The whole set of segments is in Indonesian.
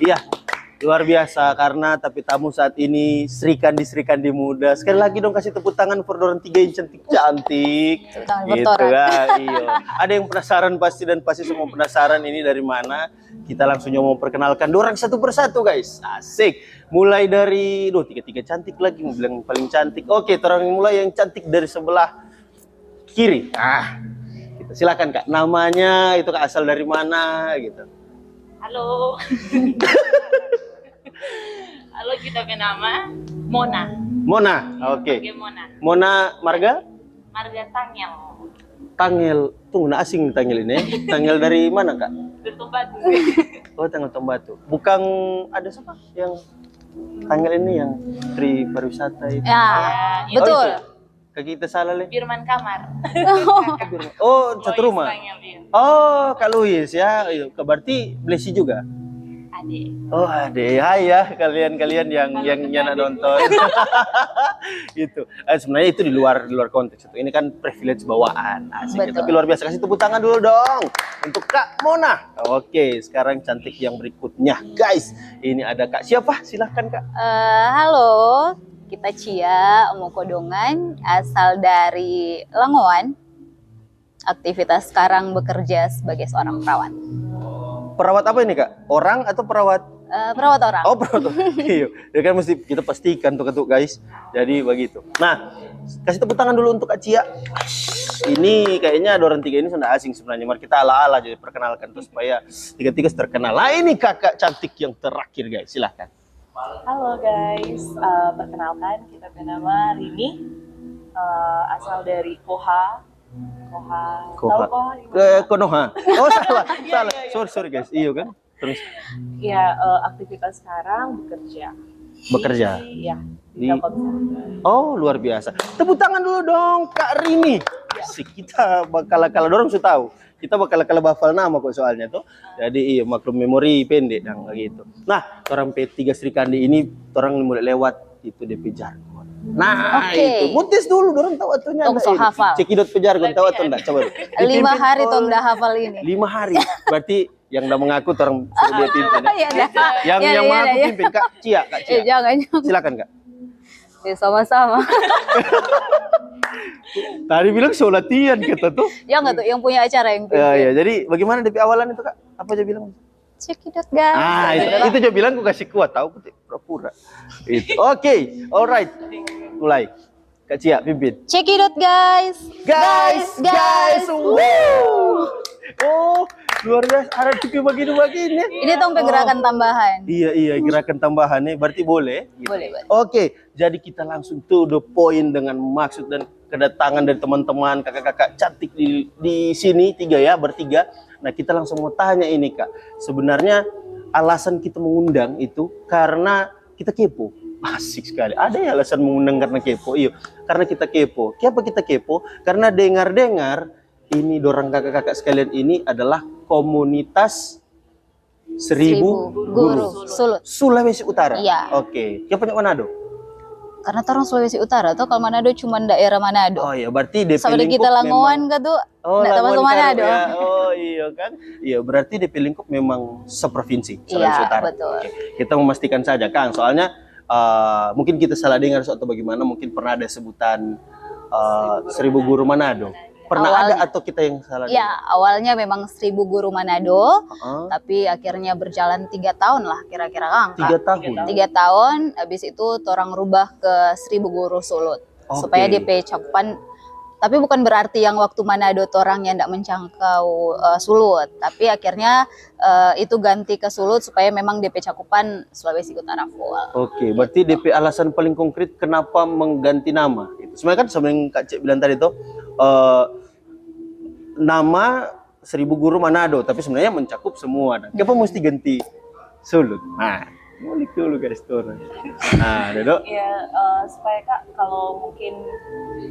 Iya, luar biasa karena tapi tamu saat ini Sri Kandi muda. Sekali lagi dong kasih tepuk tangan for dorang tiga yang cantik-cantik. Gitu kan. Iya. Ada yang penasaran pasti dan pasti semua penasaran ini dari mana. Kita langsung mau perkenalkan dorang satu persatu guys. Asik. Mulai dari tiga cantik lagi mau bilang paling cantik. Oke, orang mulai yang cantik dari sebelah kiri. Gitu. Silakan Kak. Namanya itu Kak asal dari mana gitu. Halo. Halo, kita bernama Mona. Mona, oke. Mona Marga? Marga Tangel. Tangel, tunggu asing Tangel ini. Tangel dari mana Kak? Dari Tombatu. Oh, Tangel Tombatu. Bukan ada siapa yang Tangel ini yang Tri Pariwisata itu? Ya, betul. Kak kita salah le. Firman Kamar. Oh, satu rumah. Oh, Kak Luis ya. Berarti Blesi juga. Adik. Oh, adik. Hai ya kalian yang nyana nonton. Itu. Sebenarnya itu di luar konteks itu. Ini kan privilege bawaan. Asik. Tapi luar biasa. Kasih tepuk tangan dulu dong untuk Kak Mona. Oke, sekarang cantik yang berikutnya, guys. Ini ada Kak siapa? Silahkan Kak. Halo. Kita Cia, Kodongan, asal dari Langowan. Aktivitas sekarang bekerja sebagai seorang perawat. Perawat apa ini Kak? Orang atau perawat? Perawat orang. Oh, perawat. Iya. Ya kan mesti kita pastikan tuh guys. Jadi begitu. Nah, kasih tepuk tangan dulu untuk Kak Cia. Ini kayaknya ada orang tiga ini sudah asing sebenarnya. Mari kita ala-ala jadi perkenalkan tuh supaya tiga-tiga terkenal. Nah, ini kakak cantik yang terakhir guys. Silahkan. Halo guys, perkenalkan kita bernama Rini, asal dari Koha. Tahu Koha? Konoha. Oh salah. Sorry guys. Iya kan. Terus. Ya, aktivitas sekarang bekerja. Iya. Di Telkomsel. Oh luar biasa. Tepuk tangan dulu dong Kak Rini. Asik, kita bakal dorong sudah tahu. Kita bakal hafal nama kok soalnya tuh. Jadi iya maklum memori pendek dan gitu. Nah, orang P3 Sri Kandi ini orang mulai lewat itu DP jargon. Nah, itu mutis dulu dorong tahu atunya. Tong so hafal. Cekidot pejargon tahu atau enggak? Coba. 5 hari tong dah hafal ini. 5 hari. Berarti yang udah mengaku orang suruh dia pimpin. Yang mengaku pimpin Kak Cia. Jangan. Silakan Kak. Ya sama-sama. Tadi bilang show latihan kita tuh. Ya enggak tuh, yang punya acara yang pimpin. Ya, jadi bagaimana DP awalan itu Kak? Apa aja bilang? Cekidot guys. Itu aja bilang aku kasih kuat, tahu aku pura-pura. Oke, alright. Mulai. Kak Cia pimpin. Cekidot guys. Guys. Oh, luar biasa. Ada TV begini. Ini tong gerakan tambahan. Iya, gerakan tambahan nih. Berarti boleh? Gitu. Boleh. Oke, jadi kita langsung to the point dengan maksud dan kedatangan dari teman-teman kakak-kakak cantik di sini bertiga. Nah, kita langsung mau tanya ini Kak. Sebenarnya alasan kita mengundang itu karena kita kepo. Asik sekali. Ada ya alasan mengundang karena kepo? Iya, karena kita kepo. Kenapa kita kepo? Karena dengar-dengar ini dorang kakak-kakak sekalian ini adalah komunitas 1000 guru Sulawesi Utara. Iya. Oke. Siapa punya Manado? Karena orang Sulawesi Utara tuh kalau Manado cuma daerah Manado. Oh iya, berarti DP sama kita Langowan kan tuh enggak termasuk Manado. Ya. Oh iya kan? Iya, berarti DP lingkup memang seprovinsi Sulawesi Utara. Betul. Oke. Kita memastikan saja Kang, soalnya mungkin kita salah dengar atau bagaimana, mungkin pernah ada sebutan 1000 guru Manado. Pernah awalnya ada atau kita yang salah? Ya, awalnya memang 1000 guru Manado, tapi akhirnya berjalan 3 tahun lah kira-kira Kang. 3 tahun? 3 tahun, habis itu orang rubah ke 1000 guru Sulut. Supaya DP cakupan, tapi bukan berarti yang waktu Manado orang yang tidak menjangkau Sulut, tapi akhirnya itu ganti ke Sulut supaya memang DP cakupan Sulawesi Utara full. Oke, berarti DP alasan paling konkret kenapa mengganti nama? Itu sebenarnya kan sebenarnya Kak Cik bilang tadi tuh, nama 1000 guru Manado, tapi sebenarnya mencakup semua. Kenapa mesti ganti Sulut? Nah, ngulik dulu guys tuh. Nah, Dodo. Ya, supaya Kak kalau mungkin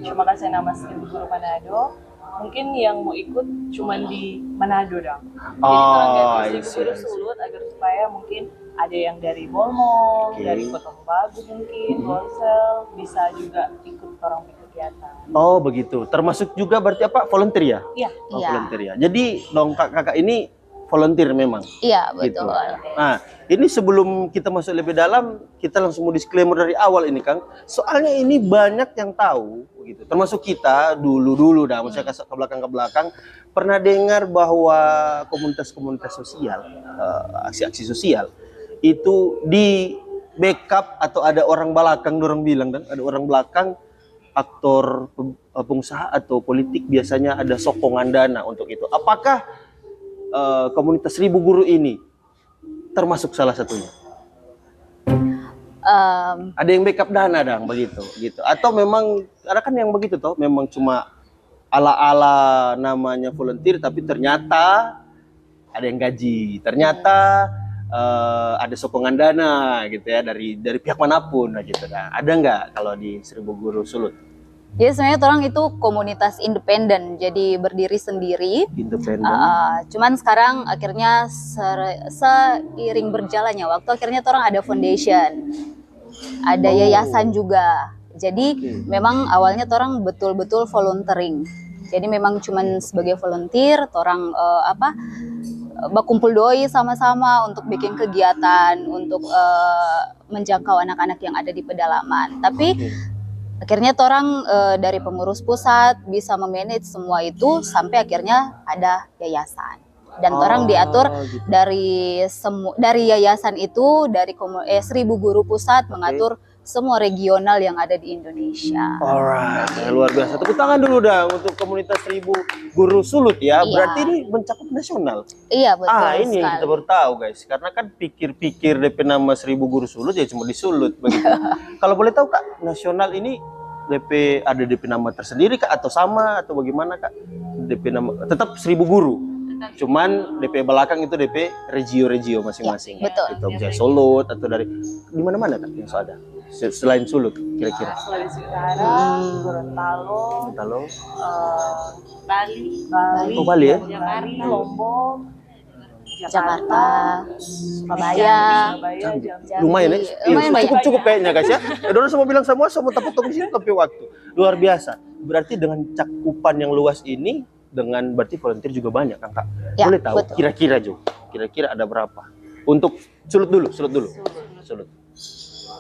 cuma kasih nama 1000 guru Manado, mungkin yang mau ikut cuma di Manado dong. Jadi kalau ganti 1000 guru Sulut agar supaya mungkin ada yang dari Bolmong, dari Kota Bagu mungkin, Bolsel, bisa juga ikut orang kegiatan. Oh begitu, termasuk juga berarti apa volunteer ya? Iya. Volunteer ya. Jadi dong kakak ini volunteer memang. Iya, Gitu. betul. Nah, ini sebelum kita masuk lebih dalam, kita langsung mau disclaimer dari awal ini, Kang. Soalnya ini banyak yang tahu, gitu. Termasuk kita dulu dah, maksudnya ke belakang pernah dengar bahwa komunitas-komunitas sosial, aksi-aksi sosial itu di backup atau ada orang belakang, orang bilang kan, ada orang belakang aktor pengusaha atau politik biasanya ada sokongan dana untuk itu. Apakah komunitas Seribu Guru ini termasuk salah satunya? Ada yang backup dana dong begitu, gitu. Atau memang ada kan yang begitu toh, memang cuma ala-ala namanya volunteer, tapi ternyata ada yang gaji, ternyata ada sokongan dana gitu ya dari pihak manapun, nah, gitu. Nah, ada nggak kalau di Seribu Guru Sulut? Jadi sebenarnya orang itu komunitas independen, jadi berdiri sendiri. Independen. Cuman sekarang akhirnya seiring berjalannya waktu, akhirnya orang ada foundation, ada yayasan juga. Jadi memang awalnya orang betul-betul volunteering. Jadi memang cuman sebagai volunteer, orang berkumpul doi sama-sama untuk bikin kegiatan, untuk menjangkau anak-anak yang ada di pedalaman. Tapi akhirnya orang dari pengurus pusat bisa memanage semua itu sampai akhirnya ada yayasan. Dan orang diatur gitu. dari yayasan itu, dari Seribu Guru Pusat mengatur semua regional yang ada di Indonesia. Alright, luar biasa. Tepuk tangan dulu dah untuk komunitas Seribu Guru Sulut ya. Iya. Berarti ini mencakup nasional. Iya, betul Ini yang kita baru tahu guys. Karena kan pikir-pikir DP nama Seribu Guru Sulut ya cuma di Sulut begitu. Kalau boleh tahu Kak, nasional ini DP ada DP nama tersendiri Kak atau sama atau bagaimana Kak? DP nama tetap Seribu Guru. Cuman DP belakang itu DP regio-regio masing-masing. Ya, betul. Itu misalnya Sulut atau dari di mana-mana Kak yang ada. Selain Sulut kira-kira. Sulawesi Utara, Gorontalo, Bali, Oh, Bali ya? Bali, Lombok, Jakarta, Surabaya. Jambi. Lumayan ya, Lumayan banyak. cukup kayaknya guys ya. Dorong semua bilang semua tepuk-tepuk di sini tapi waktu luar biasa. Berarti dengan cakupan yang luas ini, dengan berarti volunteer juga banyak kan Kak? Ya, Boleh tahu betul. kira-kira Jo, kira-kira ada berapa? Untuk Sulut dulu. Sulut.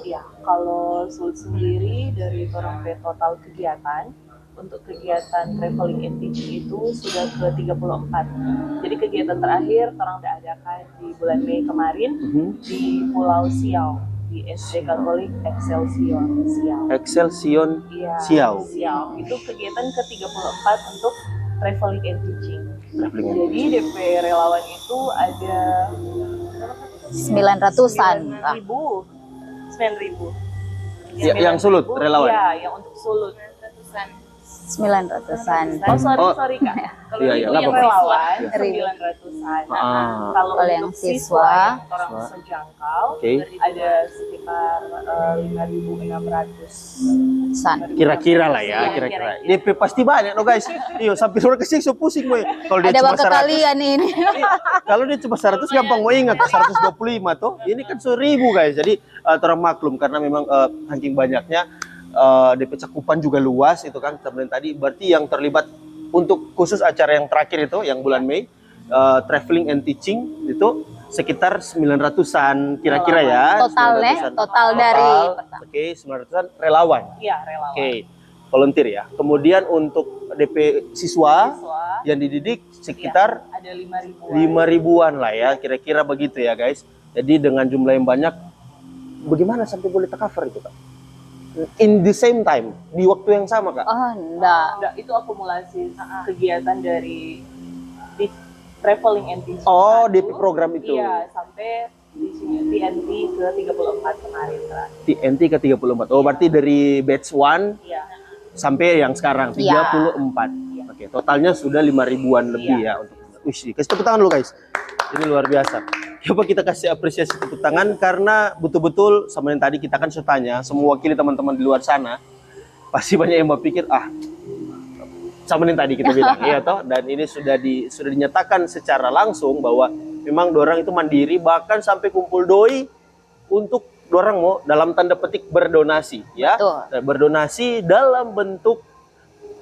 Ya, kalau Sulut sendiri dari orang total kegiatan, untuk kegiatan traveling and teaching itu sudah ke 34. Jadi kegiatan terakhir orang udah adakan di bulan Mei kemarin di Pulau Siau, di SD Katolik Excelsior Siau. Excelsion Iya, Siau. Itu kegiatan ke-34 untuk traveling and teaching. Traveling and Jadi DP relawan itu ada 900-an. 9.000. Ya, yang Sulut, relawan? Iya, yang untuk Sulut. 900-an. Oh, Oh. sorry Kak. Kalau Iya, itu iya, yang nggak apa-apa. relawan Iya. 900-an. Ah. Kalau Kalau yang untuk siswa, yang orang bisa jangkau, Oke. ada sekitar 5.600. Kira-kira lah ya, Iya, kira-kira. kira-kira. DP pasti banyak loh guys. Iya, sampai orang kesini so pusing gue. Kalau dia Ada cuma bakal 100, kalian ini. kalau dia cuma 100 gampang mau ingat 125 tuh. Ini kan 1.000 guys. Jadi orang maklum karena memang saking banyaknya DP cakupan juga luas itu kan teman tadi. Berarti yang terlibat untuk khusus acara yang terakhir itu yang bulan Mei traveling and teaching itu sekitar 900-an kira-kira ya. Totalnya, 900-an. total dari Oke, 900-an relawan. Iya, relawan. Oke, volunteer ya. Kemudian untuk DP siswa yang dididik sekitar Ada 5.000. 5.000-an lah ya, kira-kira begitu ya guys. Jadi dengan jumlah yang banyak, bagaimana sampai boleh tercover itu Kak? In the same time, di waktu yang sama Kak? Oh, enggak. Nah, itu akumulasi kegiatan dari di traveling and teaching. Oh, satu. DP program itu. Iya, sampai di sini TNT ke 34 kemarin terakhir. TNT ke 34. Oh, berarti dari batch 1 Iya. sampai yang sekarang 34. Oke, totalnya sudah 5.000-an lebih ya untuk. Wih, kasih tepuk tangan dulu guys. Ini luar biasa. Coba kita kasih apresiasi tepuk tangan karena betul-betul sama yang tadi kita kan sudah tanya, semua wakili teman-teman di luar sana pasti banyak yang berpikir sama yang tadi kita bilang ya toh, dan ini sudah dinyatakan secara langsung bahwa memang dorang itu mandiri bahkan sampai kumpul doi untuk dorang mau dalam tanda petik berdonasi ya. Betul. Dan berdonasi dalam bentuk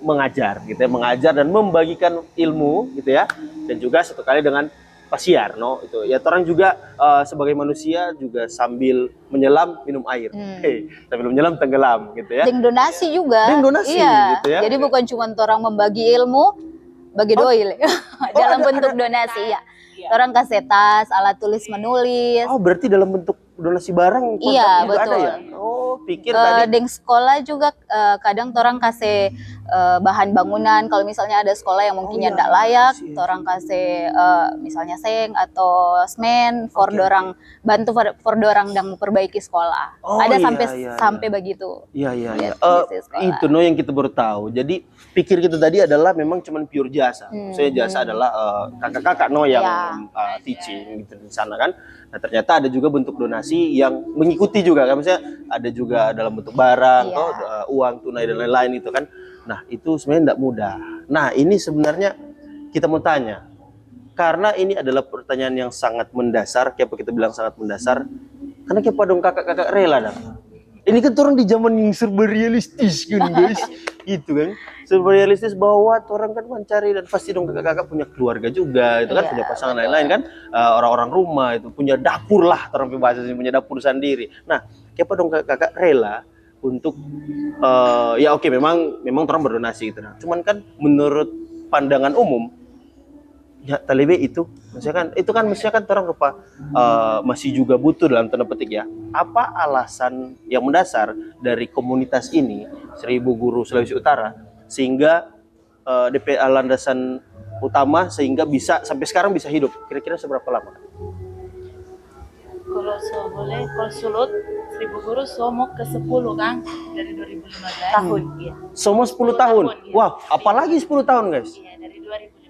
mengajar gitu ya, mengajar dan membagikan ilmu gitu ya, dan juga satu kali dengan pasiar, no itu ya. Orang juga sebagai manusia juga sambil menyelam minum air, sambil menyelam tenggelam gitu ya. Deng donasi juga. Deng donasi, iya. gitu ya. Jadi bukan cuma orang membagi ilmu, bagi doil dalam bentuk donasi ya. Iya. Orang kasih tas, alat tulis menulis. Oh, berarti dalam bentuk donasi barang Iya, juga ada betul. ya? Oh, pikir tadi. Deng sekolah juga kadang orang kasih bahan bangunan. Kalau misalnya ada sekolah yang mungkin iya, tidak layak, kasih. orang kasih misalnya seng atau semen for Oke, dorang bantu for dorang yang memperbaiki sekolah. Oh, Ada iya, sampai iya. begitu. Iya, iya, iya. Lihat kondisi sekolah. Itu no yang kita baru tahu. Jadi pikir kita tadi adalah memang cuman pure jasa. Maksudnya jasa adalah kakak-kakak no yang Ya. teaching gitu di sana kan. Nah, ternyata ada juga bentuk donasi yang mengikuti juga kan. Maksudnya ada juga dalam bentuk barang, Iya. uang tunai dan lain-lain itu kan. Nah, itu sebenarnya tidak mudah. Nah, ini sebenarnya kita mau tanya. Karena ini adalah pertanyaan yang sangat mendasar. Kenapa kita bilang sangat mendasar? Karena kenapa dong kakak-kakak rela dah? Ini kan orang di zaman yang serba realistis kan guys, gitu kan, serba realistis bahwa orang kan mencari dan pasti dong kakak-kakak punya keluarga juga, itu kan Iya, punya pasangan betul. lain-lain kan, orang-orang rumah itu punya dapur lah, orang bahasa sini punya dapur sendiri. Nah, kenapa dong kakak-kakak rela untuk ya oke, memang orang berdonasi gitu, nah. Cuman kan menurut pandangan umum ya talebe itu maksudnya kan orang rupa masih juga butuh dalam tanda petik ya. Apa alasan yang mendasar dari komunitas ini 1000 Guru Sulawesi Utara sehingga DP landasan utama sehingga bisa sampai sekarang bisa hidup, kira-kira seberapa lama? Kalau Sulut 1000 Guru mau ke 10 kan dari 2015 tahun. Iya. Semua 10 tahun. Iya. Wah, apalagi 10 tahun guys. Iya, dari 2015.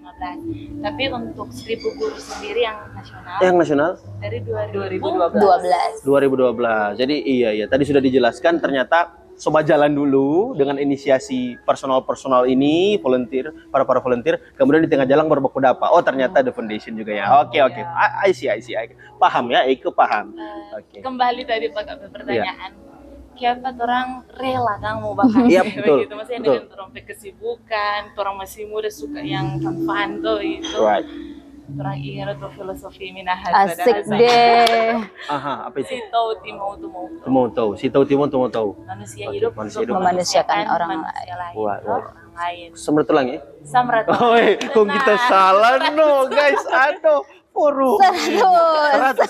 Tapi untuk 1000 Guru sendiri yang nasional Yang nasional dari 2012. 12. 2012. Jadi iya tadi sudah dijelaskan, ternyata coba jalan dulu dengan inisiasi personal ini, para volunteer, kemudian di tengah jalan baru baku dapat. Oh, ternyata ada foundation juga ya. Oke. I see. Paham ya, Eko paham. Oke. Kembali tadi Pak pertanyaan. Kenapa orang rela kan mau bakar Iya, betul, gitu. Maksudnya betul. dengan orang kesibukan, orang masih muda suka yang fun tuh itu. Right. Orang ingat tuh filosofi Minahasa. Asik deh. Aha, apa itu? Si tahu timau tuh mau tuh. Mau tahu. Si tahu Timon tuh mau tahu. Manusia Oke, hidup manusia untuk hidup. Memanusiakan orang manusia lain. Wah. Orang lain. Semertulang ya? Samrat. Oh, kok kita salah no guys, aduh. Forum. 100.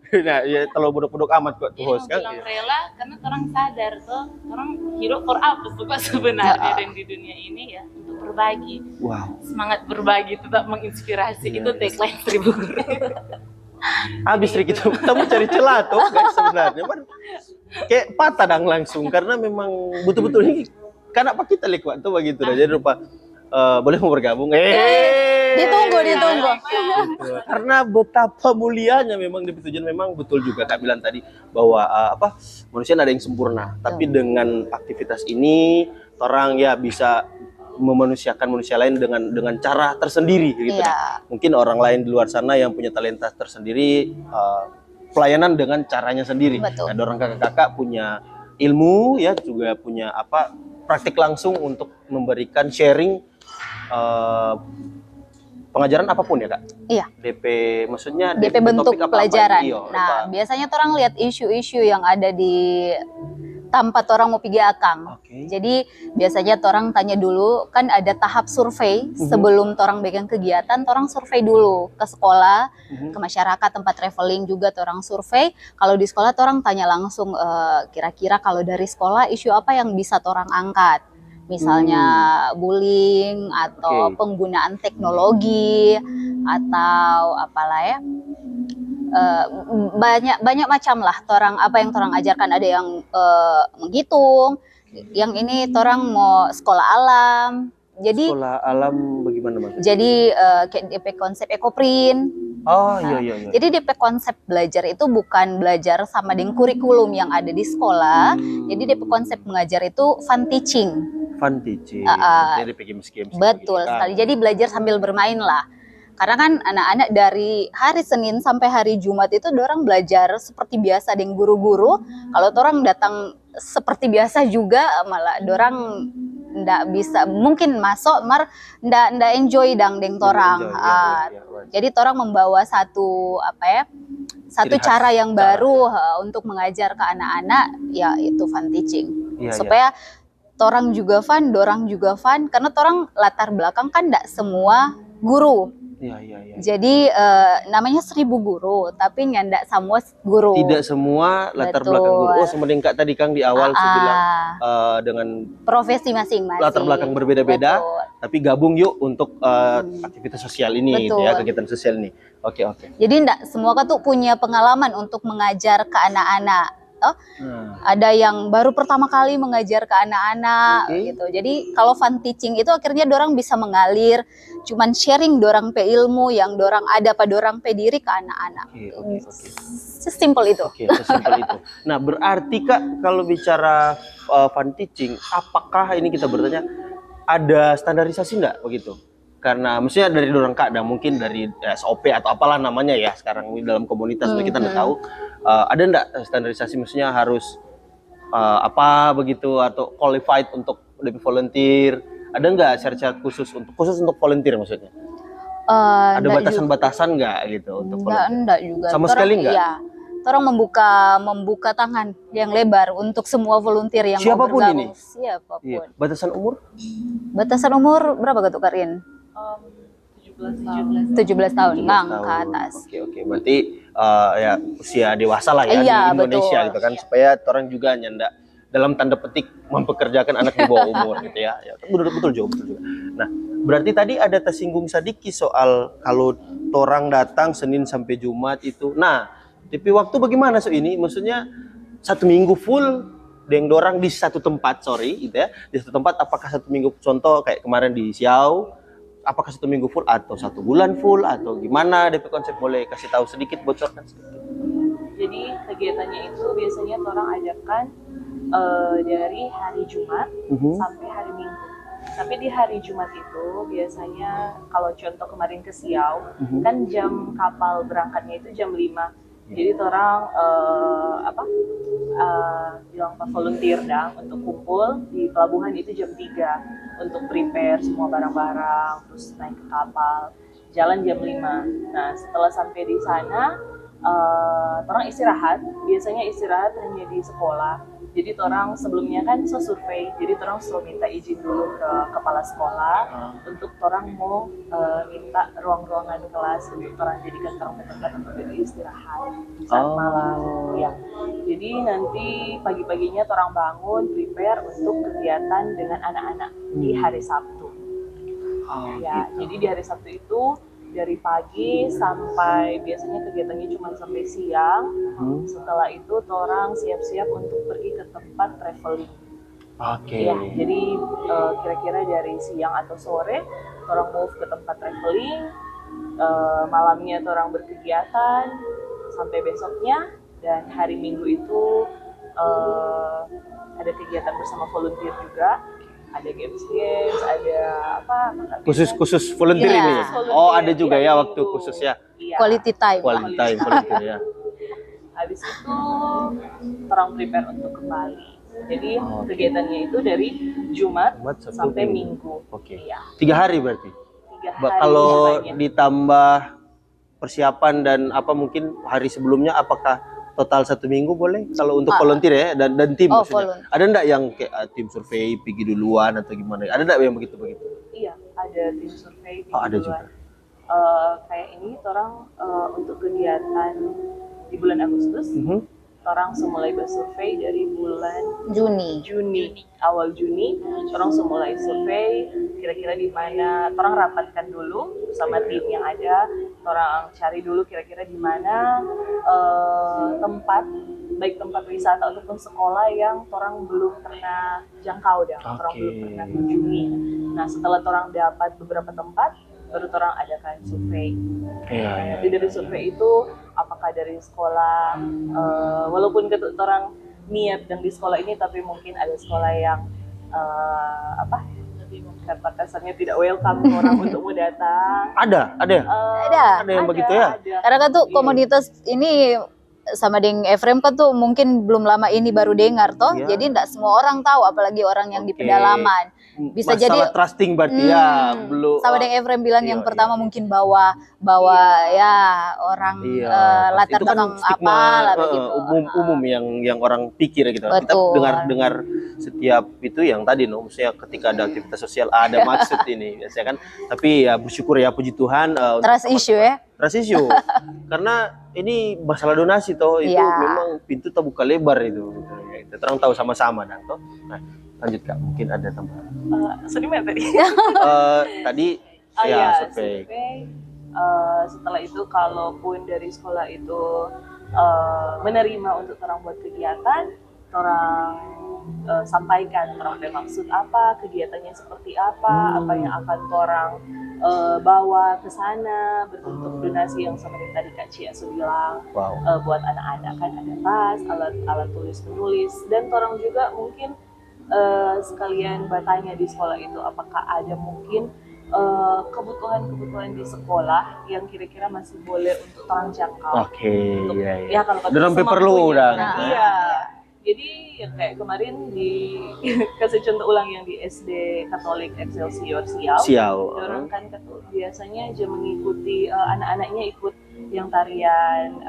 Nah, ya kalau bodok-bodok amat kok tuh Jadi host mau kan. bilang rela karena orang sadar tuh orang hidup for apa tuh Pak sebenarnya dan di dunia ini ya untuk berbagi. Wow. Semangat berbagi tetap menginspirasi itu tagline 1000 Guru. Habis Rik itu kita mau cari celah tuh guys sebenarnya kan kayak patah dang langsung karena memang betul-betul ini karena apa kita lihat tuh begitu dah. Jadi rupa boleh mau bergabung Ditunggu. Gitu. Karena betapa mulianya memang di tujuan, memang betul juga Kak bilang tadi bahwa manusia ada yang sempurna, tapi dengan aktivitas ini orang ya bisa memanusiakan manusia lain dengan cara tersendiri gitu. Iya. Mungkin orang lain di luar sana yang punya talenta tersendiri, pelayanan dengan caranya sendiri. Betul. Ada orang kakak-kakak punya ilmu ya, juga punya praktik langsung untuk memberikan sharing pengajaran apapun ya Kak. Iya. DP maksudnya DP bentuk topik apa-apa. pelajaran. Iya, Nah, biasanya orang lihat isu-isu yang ada di tempat orang mau pergi akang. Oke. Jadi biasanya orang tanya dulu, kan ada tahap survei sebelum orang pegang kegiatan, orang survei dulu ke sekolah, ke masyarakat tempat traveling juga orang survei. Kalau di sekolah orang tanya langsung kira-kira kalau dari sekolah isu apa yang bisa orang angkat. Misalnya bullying atau Oke. penggunaan teknologi atau apalah ya. Banyak macam lah apa yang orang ajarkan, ada yang menghitung, yang ini orang mau sekolah alam. Jadi Sekolah alam bagaimana Mas? jadi kayak DP konsep ekoprint. Oh iya. Jadi DP konsep belajar itu bukan belajar sama dengan kurikulum yang ada di sekolah. Jadi DP konsep mengajar itu fun teaching. Fun teaching. Jadi games. Betul sekali. Jadi belajar sambil bermain lah. Karena kan anak-anak dari hari Senin sampai hari Jumat itu dorang belajar seperti biasa dengan guru-guru. Kalau orang datang seperti biasa juga malah dorang ndak bisa mungkin masuk mar ndak enjoy dang deng torang. Enjoy, ya, ya, ya. Jadi torang membawa satu apa ya? Satu Ciri khas, cara yang cara. baru untuk mengajar ke anak-anak, ya itu fun teaching. Iya, Supaya torang juga fun, dorang juga fun, karena torang latar belakang kan ndak semua guru. Iya, iya, iya. Jadi namanya 1000 guru, tapi nggak semua guru. Tidak semua latar Betul. belakang guru. Oh, seperti Kak tadi Kang di awal saya bilang dengan Profesi masing-masing. latar belakang berbeda-beda, Betul. tapi gabung yuk untuk aktivitas sosial ini, gitu ya, Betul. kegiatan sosial ini. Oke, oke. Jadi nggak semua kan tuh punya pengalaman untuk mengajar ke anak-anak. Toh? Ada yang baru pertama kali mengajar ke anak gitu. Jadi kalau fun teaching itu akhirnya dorang bisa mengalir, cuman sharing dorang pe ilmu yang dorang ada pada dorang pe diri ke anak-anak. Oke. Sesimpel itu. Oke, sesimpel itu. Nah, berarti Kak kalau bicara fun teaching, apakah ini kita bertanya ada standarisasi nggak begitu? Karena maksudnya dari dorang Kak, dan mungkin dari SOP atau apalah namanya ya sekarang ini dalam komunitas kita nggak tahu, ada nggak standarisasi, maksudnya harus apa begitu atau qualified untuk lebih volunteer, ada nggak syarat-syarat khusus untuk volunteer maksudnya? Ada batasan-batasan nggak gitu untuk volunteer? Enggak juga. Sama sekali nggak? Iya. Orang membuka tangan yang lebar untuk semua volunteer yang siapapun mau bergabung. Ini? Siapapun. Iya. Batasan umur? Batasan umur berapa Kak Karin? 17 tahun, Bang, ke tahun. atas. Oke. Berarti ya usia dewasa lah ya Iya, di Indonesia betul. gitu kan, supaya orang juga nyanda dalam tanda petik mempekerjakan anak di bawah umur gitu ya. Betul juga. Nah, berarti tadi ada tersinggung sedikit soal kalau orang datang Senin sampai Jumat itu. Nah, tapi waktu bagaimana ini? Maksudnya 1 minggu full dengan dorang di satu tempat, gitu ya. Di satu tempat, apakah 1 minggu, contoh kayak kemarin di Siau, apakah 1 minggu full atau 1 bulan full atau gimana? DP konsep boleh kasih tahu sedikit, bocorkan sedikit. Jadi kegiatannya itu biasanya orang adakan dari hari Jumat sampai hari Minggu. Tapi di hari Jumat itu biasanya kalau contoh kemarin ke Siau, kan jam kapal berangkatnya itu jam 5. Jadi orang bilang volunteer untuk kumpul di pelabuhan itu jam 3 untuk prepare semua barang-barang, terus naik ke kapal, jalan jam 5. Nah, setelah sampai di sana orang istirahat, biasanya istirahat hanya di sekolah. Jadi orang sebelumnya kan survei, jadi orang selalu minta izin dulu ke kepala sekolah untuk orang mau minta ruang-ruangan kelas untuk orang jadikan tempat untuk istirahat saat malam. Ya. Jadi nanti pagi-paginya orang bangun prepare untuk kegiatan dengan anak-anak di hari Sabtu. Ya, Gitu. jadi di hari Sabtu itu dari pagi sampai biasanya kegiatannya cuma sampai siang. Setelah itu orang siap-siap untuk pergi ke tempat traveling. Oke. Ya, jadi kira-kira dari siang atau sore orang move ke tempat traveling. Malamnya orang berkegiatan sampai besoknya, dan hari Minggu itu ada kegiatan bersama volunteer juga. Ada games, ada apa? Khusus volunteer Iya. ini. Volunteer Oh, ada juga di ya hari waktu Minggu. khusus ya. Iya. Quality time. Quality time volunteer ya. Habis itu orang prepare untuk kembali. Jadi kegiatannya itu dari Jumat Sabtu, sampai Minggu. Oke. Iya. 3 hari berarti. 3 hari. Kalau semuanya. ditambah persiapan dan apa mungkin hari sebelumnya, apakah total 1 minggu boleh kalau untuk volunteer ya, dan tim maksudnya. volunteer. Ada enggak yang kayak tim survei pergi duluan atau gimana? Ada enggak yang begitu? Iya, ada tim survei. Ada juga. Kayak ini orang untuk kegiatan di bulan Agustus, orang semulai bersurvei dari bulan Juni. Awal Juni, orang semulai survei kira-kira di mana, orang rapatkan dulu sama tim yang ada, orang cari dulu kira-kira di mana tempat, baik tempat wisata ataupun sekolah yang orang belum pernah jangkau orang belum pernah kunjungi. Nah, setelah orang dapat beberapa tempat, baru orang adakan survei. Iya. Jadi dari survei itu, apakah dari sekolah, walaupun orang niat dan di sekolah ini, tapi mungkin ada sekolah yang kata kasarnya tidak welcome orang untuk mau datang. Ada Ada. yang begitu ya? Ada. Karena kan tuh komunitas ini sama dengan Efrem kan tuh mungkin belum lama ini baru dengar toh. Iya. Jadi enggak semua orang tahu, apalagi orang yang di Oke. pedalaman. Bisa Masalah jadi trusting berarti ya belum. sama dengan Efrem bilang Iya, yang iya, pertama iya. mungkin bawa ya orang Iya, latar itu kan belakang stigma apa lah begitu. umum yang orang pikir gitu. Kita Betul. dengar setiap itu yang tadi maksudnya ketika ada aktivitas sosial ada maksud ini biasanya kan. Tapi ya bersyukur ya puji Tuhan untuk Trust issue ya. trust issue. Karena ini masalah donasi toh itu Iya. memang pintu terbuka lebar itu. Kita terang tahu sama-sama dan toh. Nah, lanjut Kak, mungkin ada tambahan. Sedih tadi. Tadi ya survei. Setelah itu kalaupun dari sekolah itu menerima untuk orang buat kegiatan, orang sampaikan orang bermaksud apa, kegiatannya seperti apa yang akan orang bawa ke sana berbentuk donasi yang seperti tadi Kak Cia bilang. Wow. Buat anak-anak kan ada tas, alat tulis menulis, dan orang juga mungkin sekalian bertanya di sekolah itu apakah ada mungkin kebutuhan-kebutuhan di sekolah yang kira-kira masih boleh untuk orang jangkau. Oke, iya. Ya kalau Udah sampai perlu udah. Iya. Jadi ya kayak kemarin di kasih contoh ulang yang di SD Katolik Excelsior Siau. Orang kan biasanya aja mengikuti anak-anaknya ikut yang tarian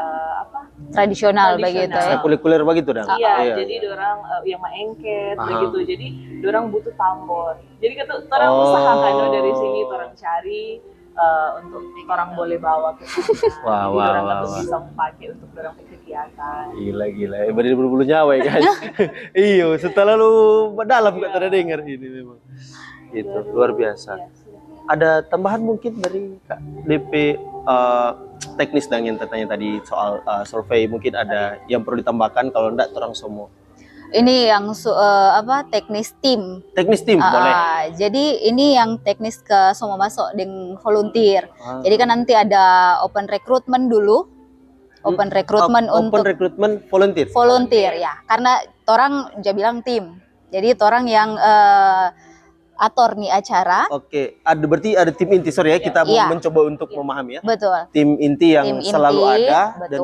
Tradisional begitu ya. Kuliah begitu dah. Iya, jadi dorang yang maengket begitu. Jadi dorang butuh tambor. Jadi kata orang usahakan dari sini orang cari untuk orang boleh bawa ke sana. Orang bisa memakai untuk dorang kegiatan. Gila. Beri berbulu nyawa ya kan. Iyo, setelah lu dalam gak terdengar ini memang. Itu luar biasa. Ada tambahan mungkin dari Kak DP teknis yang tertanya tadi soal survei, mungkin ada yang perlu ditambahkan, kalau enggak terang semua. Ini yang teknis tim. Teknis tim boleh. Jadi ini yang teknis ke semua masuk dengan volunteer. Jadi kan nanti ada open recruitment dulu. Open recruitment untuk open recruitment volunteer. Volunteer ya. Karena orang dia bilang tim. Jadi orang yang atur nih acara. Oke, berarti ada tim inti. Sorry ya, kita mencoba untuk memahami ya. Betul. Tim inti yang selalu ada, betul. dan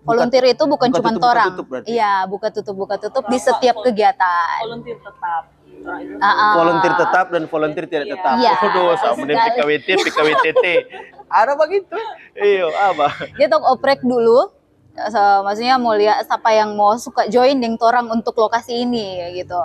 volunteer itu bukan cuma orang. Iya, buka tutup di setiap kegiatan. Volunteer tetap. Volunteer tetap dan volunteer tidak tetap. Waduh, sama dengan PKWT, PKWTT. Ada begitu. Iyo, apa? Dia oprek dulu. Maksudnya mau lihat siapa yang mau suka join dengan orang untuk lokasi ini gitu.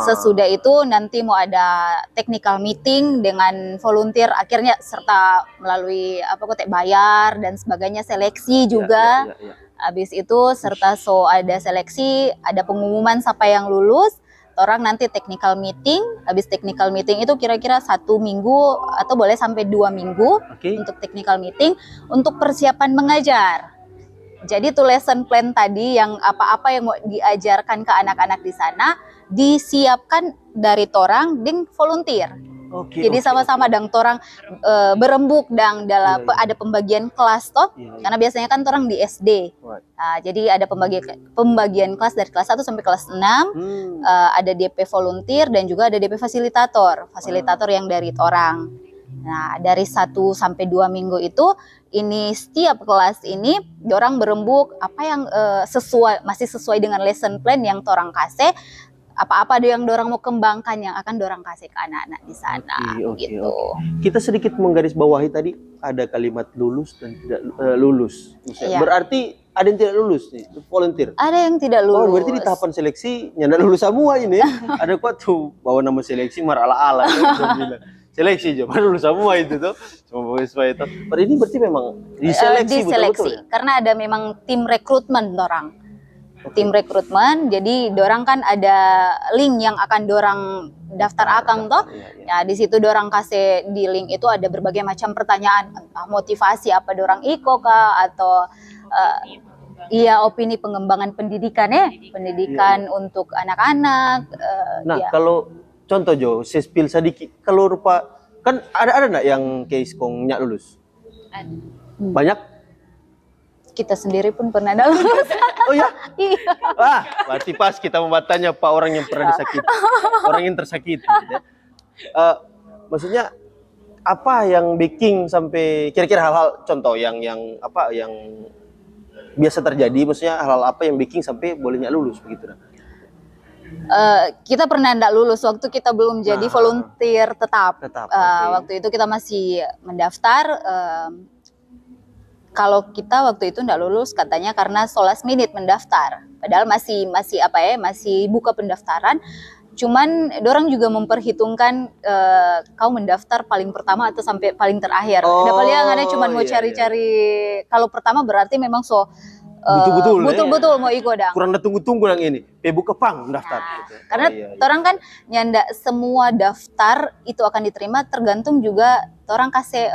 Sesudah itu nanti mau ada technical meeting dengan volunteer, akhirnya serta melalui bayar dan sebagainya, seleksi juga. Habis itu serta ada seleksi, ada pengumuman siapa yang lulus. Orang nanti technical meeting, habis technical meeting itu kira-kira 1 minggu atau boleh sampai 2 minggu untuk technical meeting untuk persiapan mengajar. Jadi tuh lesson plan tadi yang apa-apa yang mau diajarkan ke anak-anak di sana disiapkan dari torang ding volunteer. Jadi sama-sama dang torang berembuk dalam ada pembagian kelas toh. Karena biasanya kan torang di SD. Jadi ada pembagian kelas dari kelas 1 sampai kelas 6. Ada DP volunteer dan juga ada DP fasilitator. Fasilitator yang dari torang. Nah, dari 1 sampai 2 minggu itu ini setiap kelas ini dorang berembuk apa yang masih sesuai dengan lesson plan yang dorang kasih, apa-apa yang dorang mau kembangkan yang akan dorang kasih ke anak-anak di sana gitu. Kita sedikit menggarisbawahi tadi ada kalimat lulus dan tidak lulus. Berarti ada yang tidak lulus nih, volunteer. Ada yang tidak lulus. Berarti di tahapan seleksi nyanda lulus semua ini. Ada kok tuh bawa nama seleksi ala-ala seleksi aja, baru semua itu tuh, semua siswa itu. Ini berarti memang diseleksi betul-betul ya? Karena ada memang tim rekrutmen dorang. Tim rekrutmen, jadi dorang kan ada link yang akan dorang daftar akang toh. Ya di situ dorang kasih di link itu ada berbagai macam pertanyaan, entah motivasi apa dorang iko kah atau opini pengembangan pendidikan pendidikan untuk anak-anak. Kalau contoh Jo, saya spill sedikit. Kalau rupa kan ada enggak yang case kongnya lulus? Ada. Banyak? Kita sendiri pun pernah lulus. Oh ya? Iya. Berarti pas kita mau bertanya Pak orang yang pernah disakiti, orang yang tersakiti. Maksudnya apa yang bikin sampai kira-kira hal-hal contoh yang biasa terjadi? Maksudnya hal-hal apa yang bikin sampai bolehnya lulus begitu? Kita pernah ndak lulus waktu kita belum jadi volunteer tetap. Tetap, Waktu itu kita masih mendaftar. Kalau kita waktu itu ndak lulus katanya karena last minute mendaftar. Padahal masih masih buka pendaftaran. Cuman dorang juga memperhitungkan kau mendaftar paling pertama atau sampai paling terakhir. Ada paling ada cuman mau cari-cari. Kalau pertama berarti memang betul-betul mau ikut dah. Kurang tunggu-tunggu yang ini. Buka pang daftar. Gitu. Karena orang kan nyanda semua daftar itu akan diterima, tergantung juga orang kasih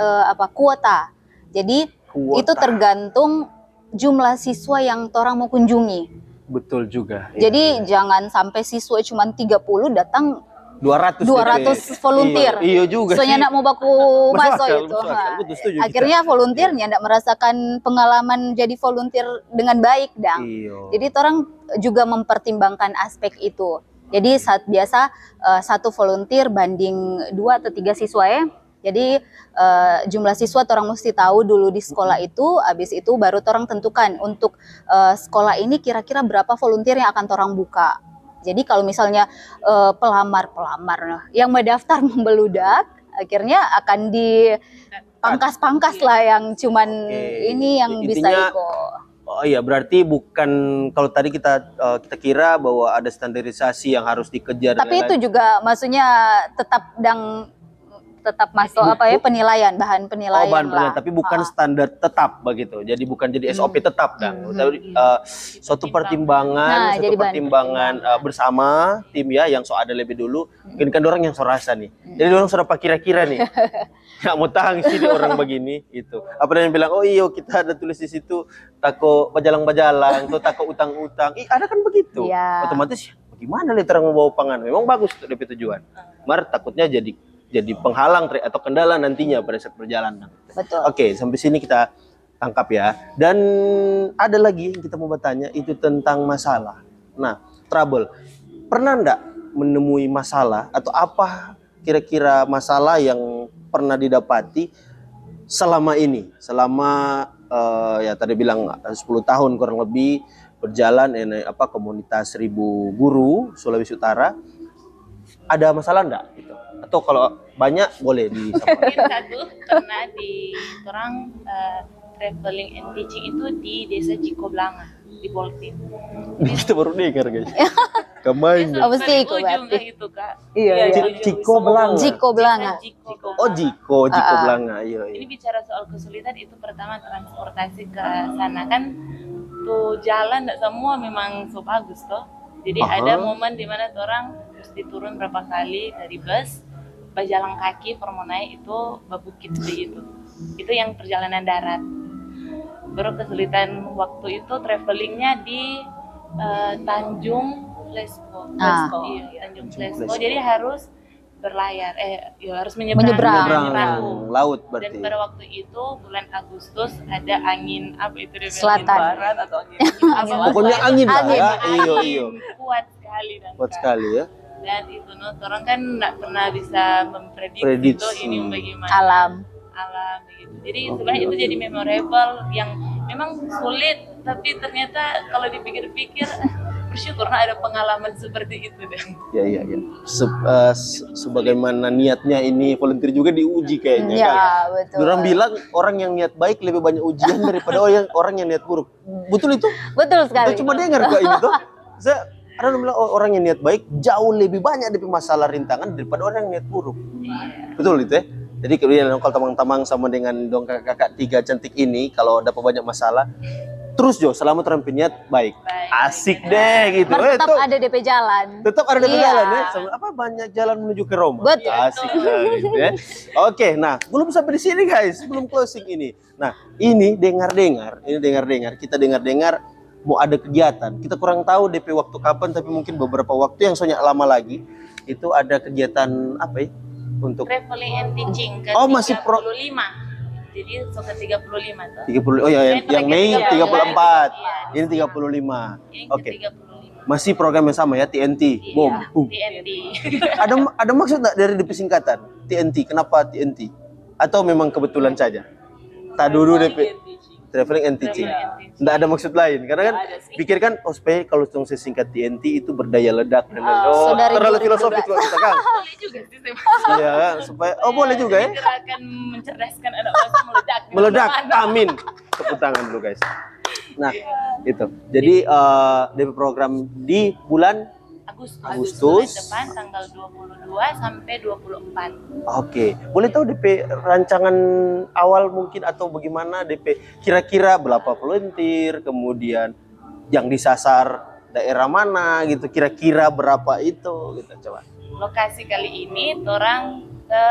kuota. Jadi itu tergantung jumlah siswa yang orang mau kunjungi. Betul juga. Jadi jangan sampai siswa cuma 30 datang 200 volunteer. Iya juga. Soalnya ndak mau baku masuk itu. Akhirnya volunteernya ndak merasakan pengalaman jadi volunteer dengan baik, Dang. Jadi orang juga mempertimbangkan aspek itu. Jadi saat biasa satu volunteer banding 2 atau 3 siswa ya. Jadi jumlah siswa orang mesti tahu dulu di sekolah itu, habis itu baru orang tentukan untuk sekolah ini kira-kira berapa volunteer yang akan orang buka. Jadi kalau misalnya pelamar yang mendaftar membeludak, akhirnya akan dipangkas-pangkas lah yang cuman ini yang bisa ikut. Oh iya, berarti bukan kalau tadi kita kira bahwa ada standarisasi yang harus dikejar. Tapi itu juga maksudnya tetap masuk penilaian, bahan penilaian lah. Tapi bukan standar tetap begitu. Jadi bukan jadi SOP tetap tapi suatu pertimbangan, bersama tim ya yang ada lebih dulu. Mungkin kan orang yang rasa nih. Jadi orang sudah kira-kira nih. Nggak mau tahan sih orang begini itu. Apa yang bilang, oh iya kita ada tulis di situ takut bajalang-bajalang, atau takut utang-utang. Ada kan begitu. Otomatis bagaimana nih orang mau bawa pangan? Memang bagus untuk DP tujuan. Takutnya jadi penghalang atau kendala nantinya pada saat perjalanan. Betul. Oke, sampai sini kita tangkap ya. Dan ada lagi yang kita mau bertanya itu tentang masalah. Nah, trouble. Pernah enggak menemui masalah atau apa kira-kira masalah yang pernah didapati selama ini? Selama ya tadi bilang 10 tahun kurang lebih berjalan komunitas 1000 guru Sulawesi Utara. Ada masalah enggak gitu? Atau kalau banyak boleh disampaikan. Mungkin satu pernah di orang traveling and teaching itu di desa Cikoblanga di Boltim. Kita baru dengar guys. Kemarin. Mesti ikut berarti. Itu Kak. Iya. Cikoblanga. Oh Cikoblanga. Iya. Ini bicara soal kesulitan itu pertama transportasi ke sana kan tuh jalan tidak semua memang so bagus toh. Jadi ada momen di mana orang mesti turun berapa kali dari bus, berjalan kaki, mau naik itu bukit begitu. Itu yang perjalanan darat. Baru kesulitan waktu itu travelingnya di Tanjung Lesko. Iya, Tanjung Lesko. Jadi harus berlayar, harus menyeberang laut berarti. Dan pada waktu itu bulan Agustus ada angin apa itu selatan barat atau angin pokoknya angin lah ya. Iya. Kuat sekali ya. Dan itu orang kan nggak pernah bisa memprediksi ini bagaimana alam begitu. Jadi sebenarnya itu jadi memorable yang memang sulit, tapi ternyata kalau dipikir-pikir bersyukur ada pengalaman seperti itu deh. Iya. Sebagaimana niatnya ini volunteer juga diuji kayaknya. Iya, betul. Orang bilang orang yang niat baik lebih banyak ujian daripada orang yang niat buruk. Betul itu? Betul sekali. Kita cuma dengar kok ini tuh. Ada yang bilang orang yang niat baik jauh lebih banyak dari masalah rintangan daripada orang yang niat buruk. Betul itu ya? Jadi kalau teman-teman sama dengan dong kakak-kakak 3 cantik ini kalau dapat banyak masalah terus selama terampil niat baik. Asik deh gitu. Tetap ada DP jalan. Tetap ada DP jalan ya. Banyak jalan menuju ke Roma. Betul. Asik gitu ya. Oke, nah belum sampai di sini guys, belum closing ini. Nah ini dengar kita dengar mau ada kegiatan. Kita kurang tahu DP waktu kapan, tapi mungkin beberapa waktu yang soalnya lama lagi itu ada kegiatan apa ya untuk traveling and teaching ke 35. Jadi ke 35 tuh. 30. Oh ya, yang Mei 34. Ini 35. Oke. Masih program yang sama ya, TNT. Iya, TNT. Ada maksud enggak dari DP singkatan? TNT. Kenapa TNT? Atau memang kebetulan saja? Tak dulu DP traveling and teaching. Traveling and teaching. Nggak ada maksud lain. Karena kan Nggak ada sih. pikirkan supaya kalau tong sesingkat TNT itu berdaya ledak. Saudari Terlalu 2012. filosofis kalau kita kan. Boleh juga sih saya. Iya, supaya boleh juga ya. Tidak akan mencerdaskan anak bangsa meledak. Meledak. Amin. Tepuk tangan dulu guys. Nah, itu. Jadi DP program di bulan Agustus. Agustus. Bulan depan tanggal 22 sampai 24. Oke, boleh tahu DP rancangan awal mungkin atau bagaimana DP kira-kira berapa volunteer, kemudian yang disasar daerah mana gitu, kira-kira berapa itu gitu coba. Lokasi kali ini orang ke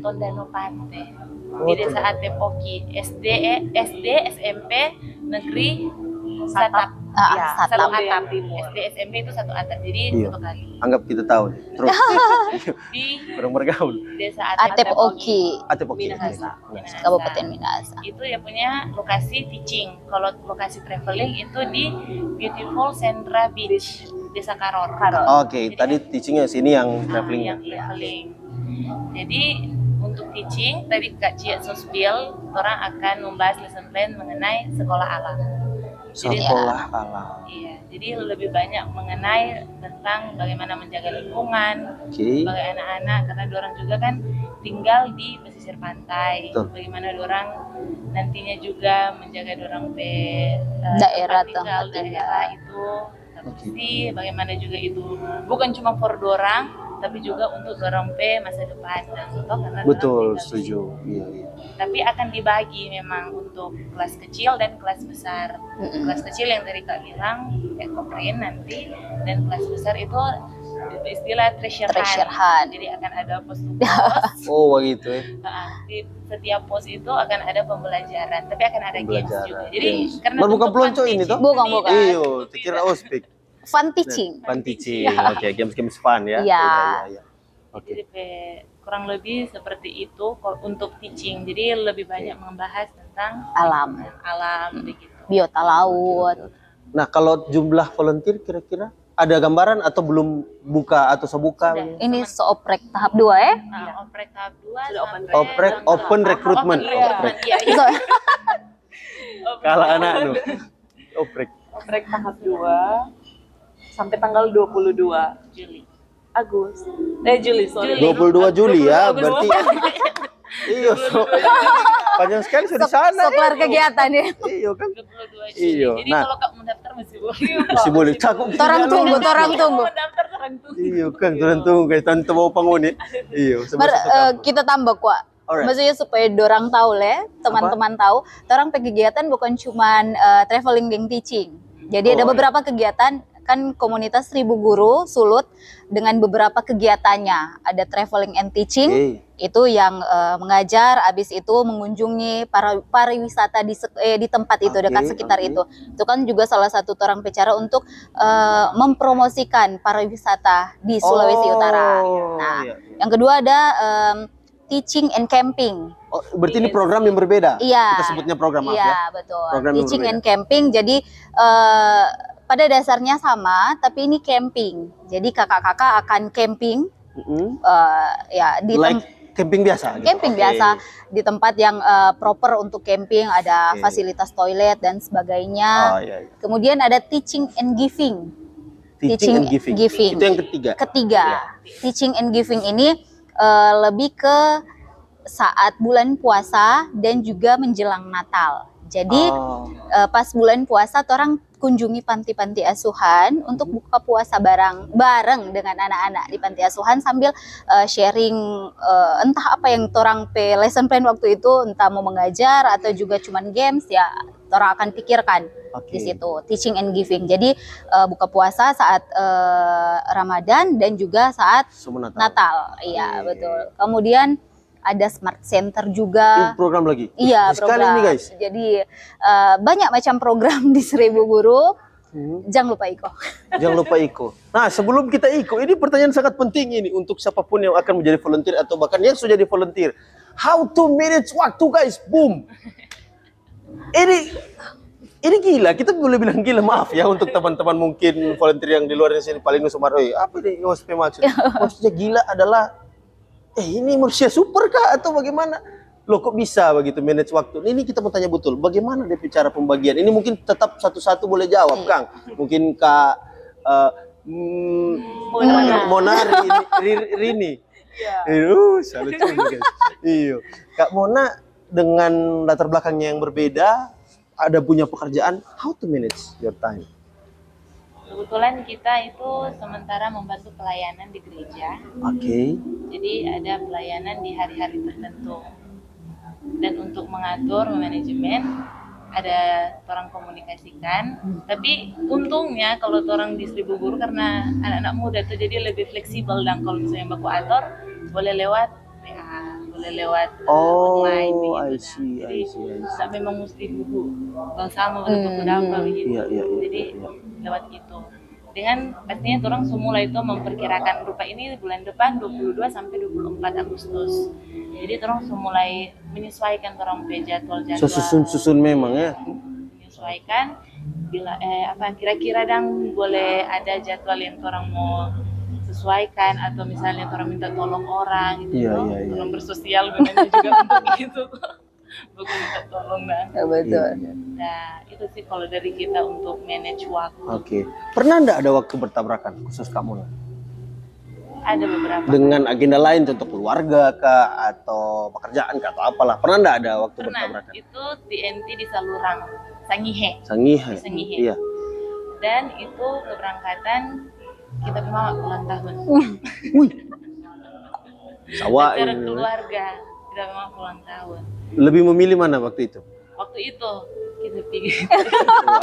Tondano Pante di Desa Atepoki, SD, SMP, Negeri, Satap. Ya, Satap. Satu atap. Timur. SD, SMP itu satu atap, jadi Iya. 1 kali. Anggap kita tahu nih. Terus Di kurang bergaul. Desa Atep Oki, Atep oke. Minahasa. Minahasa. Kabupaten Minahasa. Itu ya punya lokasi teaching. Kalau lokasi traveling itu di Beautiful Sandra Beach, Desa Karor. Oke, tadi teachingnya sini yang travelingnya. Yang traveling. Jadi untuk teaching tadi Kak Cia Sospiel, orang akan membahas lesson plan mengenai sekolah alam. Sekolah alam. Iya, jadi lebih banyak mengenai tentang bagaimana menjaga lingkungan, Oke. sebagai anak-anak, karena dorang juga kan tinggal di pesisir pantai. Betul. Bagaimana dorang nantinya juga menjaga dorang Daerah tinggal tempat tinggal. daerah itu bersih. Bagaimana juga itu bukan cuma for dorang, tapi juga untuk dorang masa depan dan contoh karena dorang Betul, tinggal di setuju. situ. Iya, iya. Tapi akan dibagi memang untuk kelas kecil dan kelas besar. Kelas kecil yang tadi Kak bilang kayak koprin nanti, dan kelas besar itu istilah treasure Treasure hunt. hunt. Jadi akan ada pos to pos. Oh, begitu ya. Di setiap pos itu akan ada pembelajaran, tapi akan ada games Pembelajaran, juga. Jadi games. karena Baru bukan untuk pelonco fun ini teaching toh? Bukan, tidak, bukan. Iyo, untuk kira tidak. ospek. Fun teaching. Fun teaching. Oke, games-games fun ya. Iya. Iya. Oke. Jadi kurang lebih seperti itu untuk teaching. Jadi lebih banyak membahas tentang Alam. alam begitu. Biota laut. Nah, kalau jumlah volunteer kira-kira ada gambaran atau belum buka atau sebuka? Sudah. Ini seoprek tahap 2 ya. Nah, oprek tahap 2 Sudah open Open recruitment. Open, iya, iya. So, Kalah anak lu. Oprek. Oprek tahap 2 sampai tanggal 22 Juli. Juli, sorry. 22 Juli ya, Agustus. berarti. Iya, panjang sekali sudah di sana. kelar kegiatan ya. Iya kan? 22 Juli. Iya, Jadi nah. kalau Kak mendaftar masih boleh. Masih boleh cakup. Torang tunggu, torang tunggu. Mendaftar orang tunggu. Iya kan, turun tunggu guys, tanpa mau panguni. Iya, Ber, kita tambah kuat. Alright. Maksudnya supaya dorang tahu le, teman-teman tahu, dorang kegiatan bukan cuman traveling dan teaching. Jadi ada Oh, beberapa kegiatan, kan komunitas 1000 Guru Sulut dengan beberapa kegiatannya. Ada traveling and teaching, Oke. itu yang mengajar, habis itu mengunjungi pariwisata di tempat itu, Oke, dekat sekitar oke. itu. Itu kan juga salah satu orang bicara untuk mempromosikan pariwisata di Sulawesi Utara. Nah, iya. yang kedua ada teaching and camping. Oh, berarti ini program yang berbeda. Iya. Kita sebutnya program, maaf Iya, ya. betul. Program yang Teaching berbeda. and camping. Jadi pada dasarnya sama, tapi ini camping. Jadi kakak-kakak akan camping ya di Like camping biasa. Gitu. camping Oke. biasa di tempat yang proper untuk camping, ada Oke. fasilitas toilet dan sebagainya. Oh iya, iya. Kemudian ada teaching and giving. Teaching and giving. giving. Itu yang ketiga. Ketiga, teaching and giving ini lebih ke saat bulan puasa dan juga menjelang Natal. Jadi Oh. pas bulan puasa orang kunjungi panti-panti asuhan untuk buka puasa bareng dengan anak-anak di panti asuhan sambil sharing entah apa yang orang lesson plan waktu itu, entah mau mengajar atau juga cuman games, ya orang akan pikirkan Oke. di situ teaching and giving. Jadi buka puasa saat Ramadan dan juga saat Semua Natal. Natal. Iya, Oke. betul. Kemudian ada smart center Ini juga. program lagi. Iya, Sekali program. ini guys. Jadi banyak macam program di 1000 Guru. Jangan lupa Iko. Jangan lupa Iko. Nah, sebelum kita Iko, ini pertanyaan sangat penting ini untuk siapapun yang akan menjadi volunteer atau bahkan yang sudah jadi volunteer. How to manage waktu guys? Boom. Ini gila, kita boleh bilang gila, maaf ya untuk teman-teman mungkin volunteer yang di luar sini paling Sumaroi. Apa ini maksudnya? Maksudnya gila adalah ini manusia super kah atau bagaimana? loh kok bisa begitu manage waktu? Ini kita mau tanya betul, bagaimana deh cara pembagian? Ini mungkin tetap satu-satu boleh jawab, Kang. Mungkin Kak Mona Rini. Salut guys. Iya. Kak Mona dengan latar belakangnya yang berbeda, ada punya pekerjaan, how to manage your time? Kebetulan kita itu sementara membantu pelayanan di gereja. Oke. Jadi ada pelayanan di hari-hari tertentu. Dan untuk mengatur, memanajemen, ada orang komunikasikan. Tapi untungnya kalau orang di Seribu Guru karena anak-anak muda tuh jadi lebih fleksibel, dan kalau misalnya baku atur boleh lewat WA, boleh lewat online begitu. Jadi tak memang mesti duduk bersama untuk berapa begitu. Jadi lewat itu. Dengan pastinya orang semula itu memperkirakan rupa ini bulan depan 22 sampai 24 Agustus. Jadi orang semulai menyesuaikan orang punya jadwal-jadwal. Susun memang ya. Menyesuaikan bila kira-kira dan boleh ada jadwal yang orang mau sesuaikan, atau misalnya orang minta tolong orang gitu, orang bersosial memang juga untuk itu. Bukan minta tolong Betul. Nah, itu sih kalau dari kita untuk manage waktu. Oke. Pernah enggak ada waktu bertabrakan khusus kamu? Ada beberapa. Dengan agenda lain, contoh keluarga kah, atau pekerjaan kah, atau apalah. Pernah enggak ada waktu bertabrakan? Itu TNT di Salurang, Sangihe. Sangihe. Sangihe. Iya. Dan itu keberangkatan kita memang ulang tahun. Wih. Sawah Acara ini. keluarga, kita memang ulang tahun. Lebih memilih mana waktu itu? Waktu itu kita pikir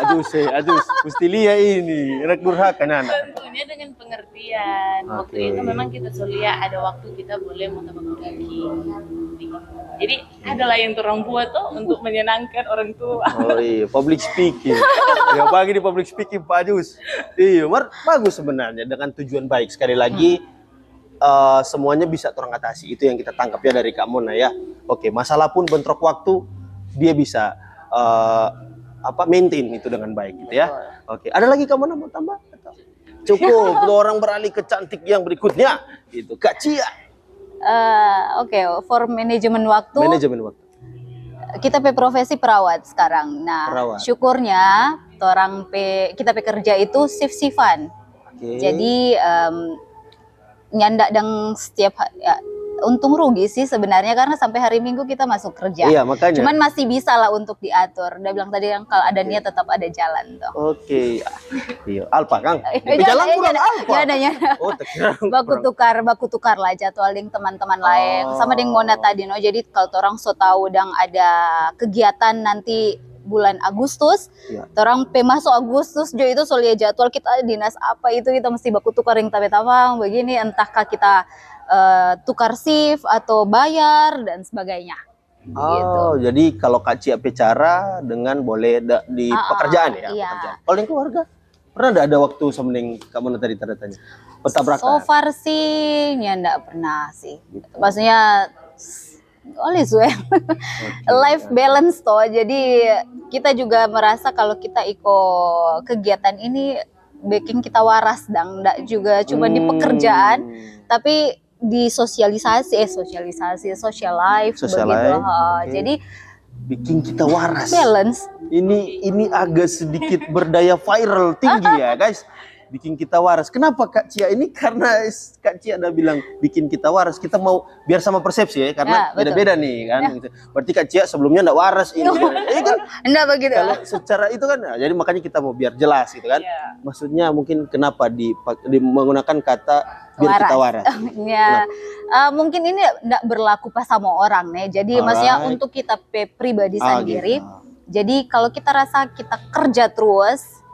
Aduh, mesti lihat ini, anak durhaka anak. tentunya dengan pengertian. Waktu itu memang kita sulia ada waktu kita boleh mau tapak kaki. Jadi adalah yang orang buat tuh untuk menyenangkan orang tua. Oh iya, public speaking. Ya pagi di public speaking Pak Jus. Iya, bagus sebenarnya dengan tujuan baik. Sekali lagi semuanya bisa orang atasi. Itu yang kita tangkap ya dari Kak Mona ya. Oke, masalah pun bentrok waktu dia bisa maintain itu dengan baik gitu ya. Oke, ada lagi Kak Mona mau tambah? Cukup, orang beralih ke cantik yang berikutnya. Gitu, Kak Cia. Oke, for manajemen waktu. Manajemen waktu. Kita profesi perawat sekarang. Nah, Perawat. syukurnya kita kerja itu shift-shiftan. Oke. Jadi nyandak dan setiap untung rugi sih sebenarnya karena sampai hari Minggu kita masuk kerja. Iya, makanya. Cuman masih bisa lah untuk diatur. Dia bilang tadi yang kalau ada niat tetap ada jalan tuh. Oke. Iya, Alpa Kang. Di jalan kurang Alpa. Ya. Oh, tak kira baku tukar lah jadwaling teman-teman lain sama dengan Mona tadi no. Jadi kalau orang so tahu dan ada kegiatan nanti bulan Agustus, orang masuk Agustus jo itu soalnya jadwal kita dinas apa itu kita mesti baku tukar yang tabetawang begini, entahkah kita tukar shift atau bayar dan sebagainya. Oh, gitu. jadi kalau Kak Cia bicara dengan boleh di pekerjaan ya? Iya. Pekerjaan. Kalau yang keluarga, pernah ada waktu sama yang kamu tadi tanya? Bertabrakan? So far sih, ya enggak pernah sih. Gitu. Maksudnya, oleh life balance toh. Jadi kita juga merasa kalau kita ikut kegiatan ini, bikin kita waras dan enggak juga cuma di pekerjaan, tapi di social life begitu. Okay. Jadi bikin kita waras. Balance. Ini agak sedikit berdaya viral tinggi ya, guys. Bikin kita waras. Kenapa Kak Cia ini? Karena Kak Cia udah bilang bikin kita waras. Kita mau biar sama persepsi ya, karena beda-beda nih kan. Berarti Kak Cia sebelumnya enggak waras ini. Kan? Enggak begitu. Kalau secara itu kan, jadi makanya kita mau biar jelas gitu kan. Maksudnya mungkin kenapa menggunakan kata biar kita waras. Ya, mungkin ini enggak berlaku pas sama orang nih. Jadi maksudnya untuk kita pribadi sendiri. Gitu. Jadi kalau kita rasa kita kerja terus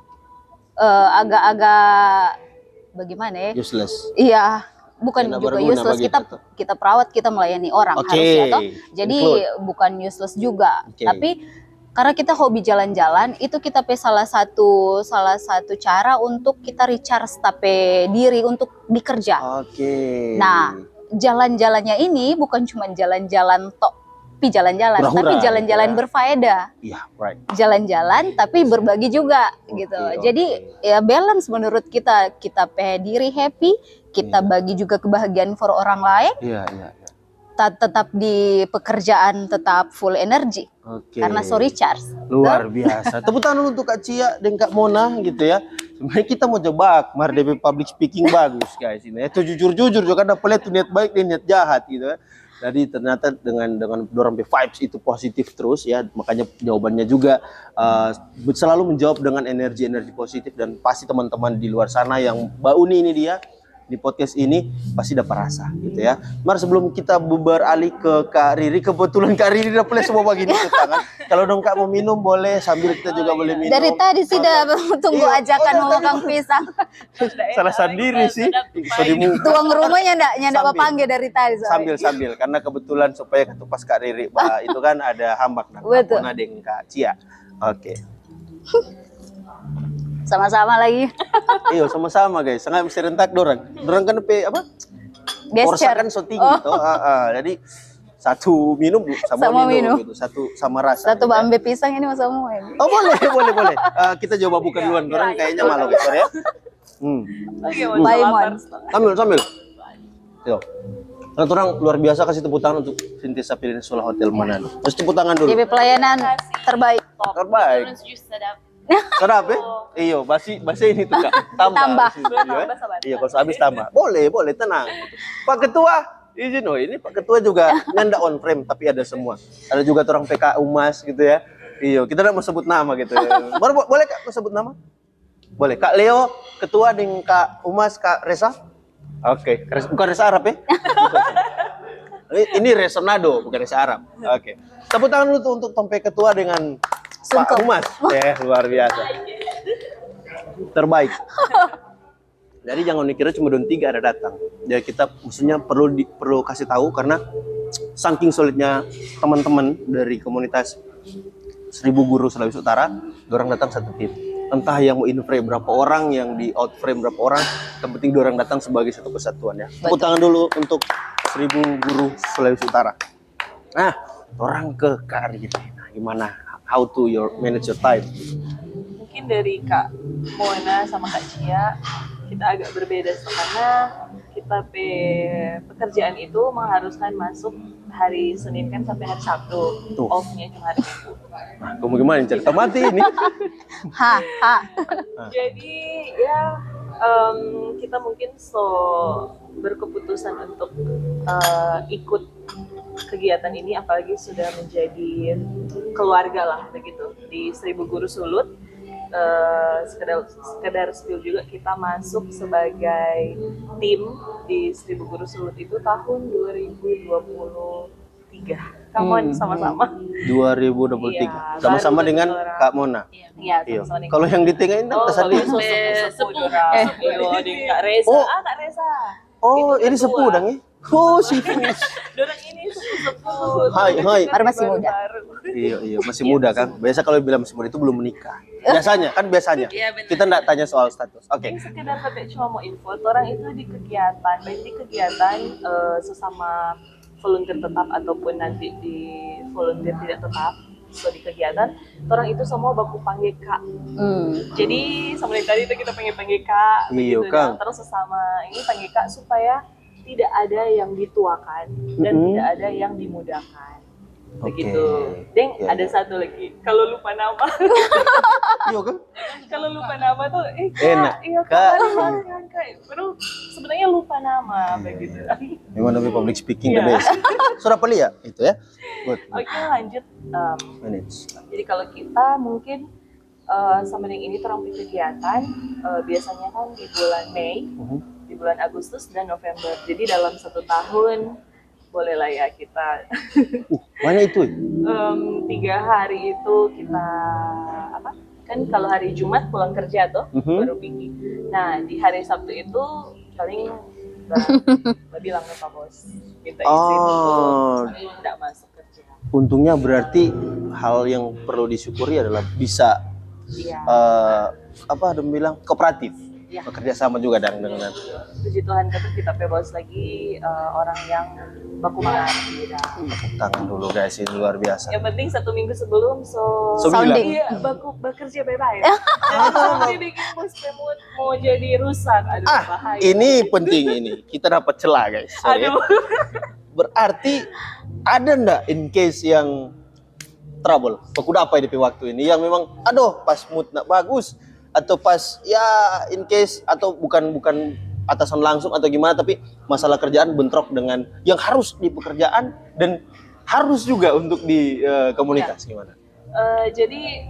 agak-agak bagaimana ya? Useless. Iya, bukan Tidak juga berguna useless. bagi Kita perawat, kita melayani orang harusnya toh. Jadi bukan useless juga. Tapi karena kita hobi jalan-jalan, itu kita salah satu cara untuk kita recharge tape diri untuk bekerja. Nah, jalan-jalannya ini bukan cuma jalan-jalan tok. Tapi jalan-jalan berfaedah. Iya, right. Jalan-jalan tapi berbagi juga gitu. Jadi ya balance menurut kita diri happy, kita bagi juga kebahagiaan for orang lain. Iya. tetap di pekerjaan tetap full energi Oke. karena so recharge. Luar biasa. Tepuk tangan untuk Kak Cia dan Kak Mona gitu ya. Sebenarnya kita mau jebak Mar DP public speaking bagus guys ini. Itu jujur-jujur juga ada pelet niat baik dan niat jahat gitu ya. Jadi ternyata dengan dorong vibes itu positif terus ya. Makanya jawabannya juga selalu menjawab dengan energi-energi positif, dan pasti teman-teman di luar sana yang Mbak Uni ini dia di podcast ini pasti dapat rasa gitu ya. Mar, sebelum kita beralih ke Kak Riri, kebetulan Kak Riri udah boleh semua begini tuh tangan. Kalau dong Kak mau minum boleh, sambil kita juga boleh minum. Dari tadi sih udah tunggu Iya, ajakan oh, mau tadi. Kang Pisang. Salah sendiri sih. So, di muka. Tuang rumahnya ndak Sambil. panggil dari tadi soalnya. Sambil karena kebetulan supaya ketupas Kak Riri itu kan ada hambak nah, Betul. Mona dengan Kak Cia. Oke. Sama-sama lagi. Iya sama-sama guys. Sangat serentak dorang. Dorang kan apa? Porsa Gesture. kan so tinggi toh. Jadi satu minum sama minum gitu. Satu sama rasa. Satu gitu ya. bambe pisang ini mas semua ini. Oh boleh. Kita coba bukan duluan. Dorang kayaknya malu gitu ya. Oke, Bye, lapar. Mon. Sambil. Yo. Karena orang luar biasa, kasih tepuk tangan untuk Sintesa Peninsula Hotel Manado. Terus tepuk tangan dulu. DP pelayanan terbaik. Terbaik. Terus jus sedap. Sedap ya? Iya, bahasa ini tuh Kak. Tambah. Iya, kalau habis tambah. Boleh, tenang. Pak Ketua, izin ini Pak Ketua juga nyanda on frame tapi ada semua. Ada juga orang PK Umas gitu ya. Iya, kita udah mau sebut nama gitu ya. Boleh Kak mau sebut nama? Boleh. Kak Leo, Ketua dengan Kak Umas, Kak Reza? Oke, bukan Reza Arab ya? Ini Resonado, bukan Reza Arab. Oke. Tepuk tangan dulu tuh untuk Tompe Ketua dengan Pak Sungkem. Umas. Luar biasa. Terbaik. Jadi jangan dikira cuma don 3 ada datang. Jadi kita maksudnya perlu kasih tahu karena saking solidnya teman-teman dari komunitas 1000 Guru Sulawesi Utara, dorang datang satu tim. Entah yang mau in-frame berapa orang, yang di out-frame berapa orang, yang penting dorang datang sebagai satu kesatuan ya. Tepuk tangan dulu untuk 1000 Guru Sulawesi Utara. Nah, orang ke Kak Riri. Nah, gimana? How to manage your time? Mungkin dari Kak Mona sama Kak Cia kita agak berbeda karena kita pekerjaan itu mengharuskan masuk hari Senin kan sampai hari Sabtu. Tuh. Off-nya cuma hari Minggu. Nah, kamu gimana cerita mati ini? Ha. Jadi ya kita mungkin berkeputusan untuk ikut kegiatan ini, apalagi sudah menjadi keluarga lah begitu di 1000 Guru Sulut. Sekedar spill juga, kita masuk sebagai tim di 1000 Guru Sulut itu tahun 2023. Kamu sama-sama. 2023. Iya, Sama-sama baru dengan orang. Kak Mona. Iya, Iya. sama-sama dengan. Kalau yang di tengah ini tersadar. kalau sepuh di Kak Reza. Oh. Kak Reza. Oh, Itu ini ketua. sepuh dang ya? Oh, si Fis. Dorang ini sepuh-sepuh. Hai. Baru masih muda. Iya, masih muda kan. Biasa kalau bilang masih muda itu belum menikah. Biasanya. Iya, benar. Kita enggak tanya soal status. Oke. Ini sekedar tapi cuma mau info, orang itu di kegiatan, baik di kegiatan sesama volunteer tetap ataupun nanti di volunteer tidak tetap. So di kegiatan, orang itu semua baku panggil Kak. Jadi sama dari tadi itu kita panggil Kak. Iya, begitu, Kang. dan terus sesama ini panggil Kak supaya tidak ada yang dituakan dan tidak ada yang dimudahkan. Begitu. Oke. Deng, Ya, ada ya. satu lagi. Kalau lupa nama, Iya kan? kalau lupa nama tuh, Kak, Enak. iya Kak. Kak. Baru sebenarnya lupa nama begitu. Memang lebih public speaking the Iya. best. Sudah peli ya? Itu ya. Good. Oke, lanjut. Manage. Jadi kalau kita mungkin sama dengan ini terang kegiatan biasanya kan di bulan Mei, di bulan Agustus dan November. Jadi dalam 1 tahun bolehlah ya kita Banyak itu. 3 hari itu kita apa? Kan kalau hari Jumat pulang kerja tuh baru pergi. Nah di hari Sabtu itu paling bilang ke Pak Bos minta izin untuk tidak masuk kerja. Untungnya berarti hal yang perlu disyukuri adalah bisa Iya. apa ada bilang kooperatif. Iya. Bekerja sama juga dengan Puji Tuhan kita bebas lagi orang yang baku mengerti. tepuk tangan dulu guys, ini luar biasa. Yang penting 1 minggu sebelum Sounding. iya baku bekerja bebas. Jadi bikin bos mood mau jadi rusak, aduh bahaya. Ini penting ini. Kita dapat celah guys. Sorry. Aduh. berarti ada ndak in case yang trouble? Pekuda apa di waktu ini yang memang aduh pas mood nak bagus atau pas ya in case atau bukan atasan langsung atau gimana tapi masalah kerjaan bentrok dengan yang harus di pekerjaan dan harus juga untuk di komunikasi gimana? Jadi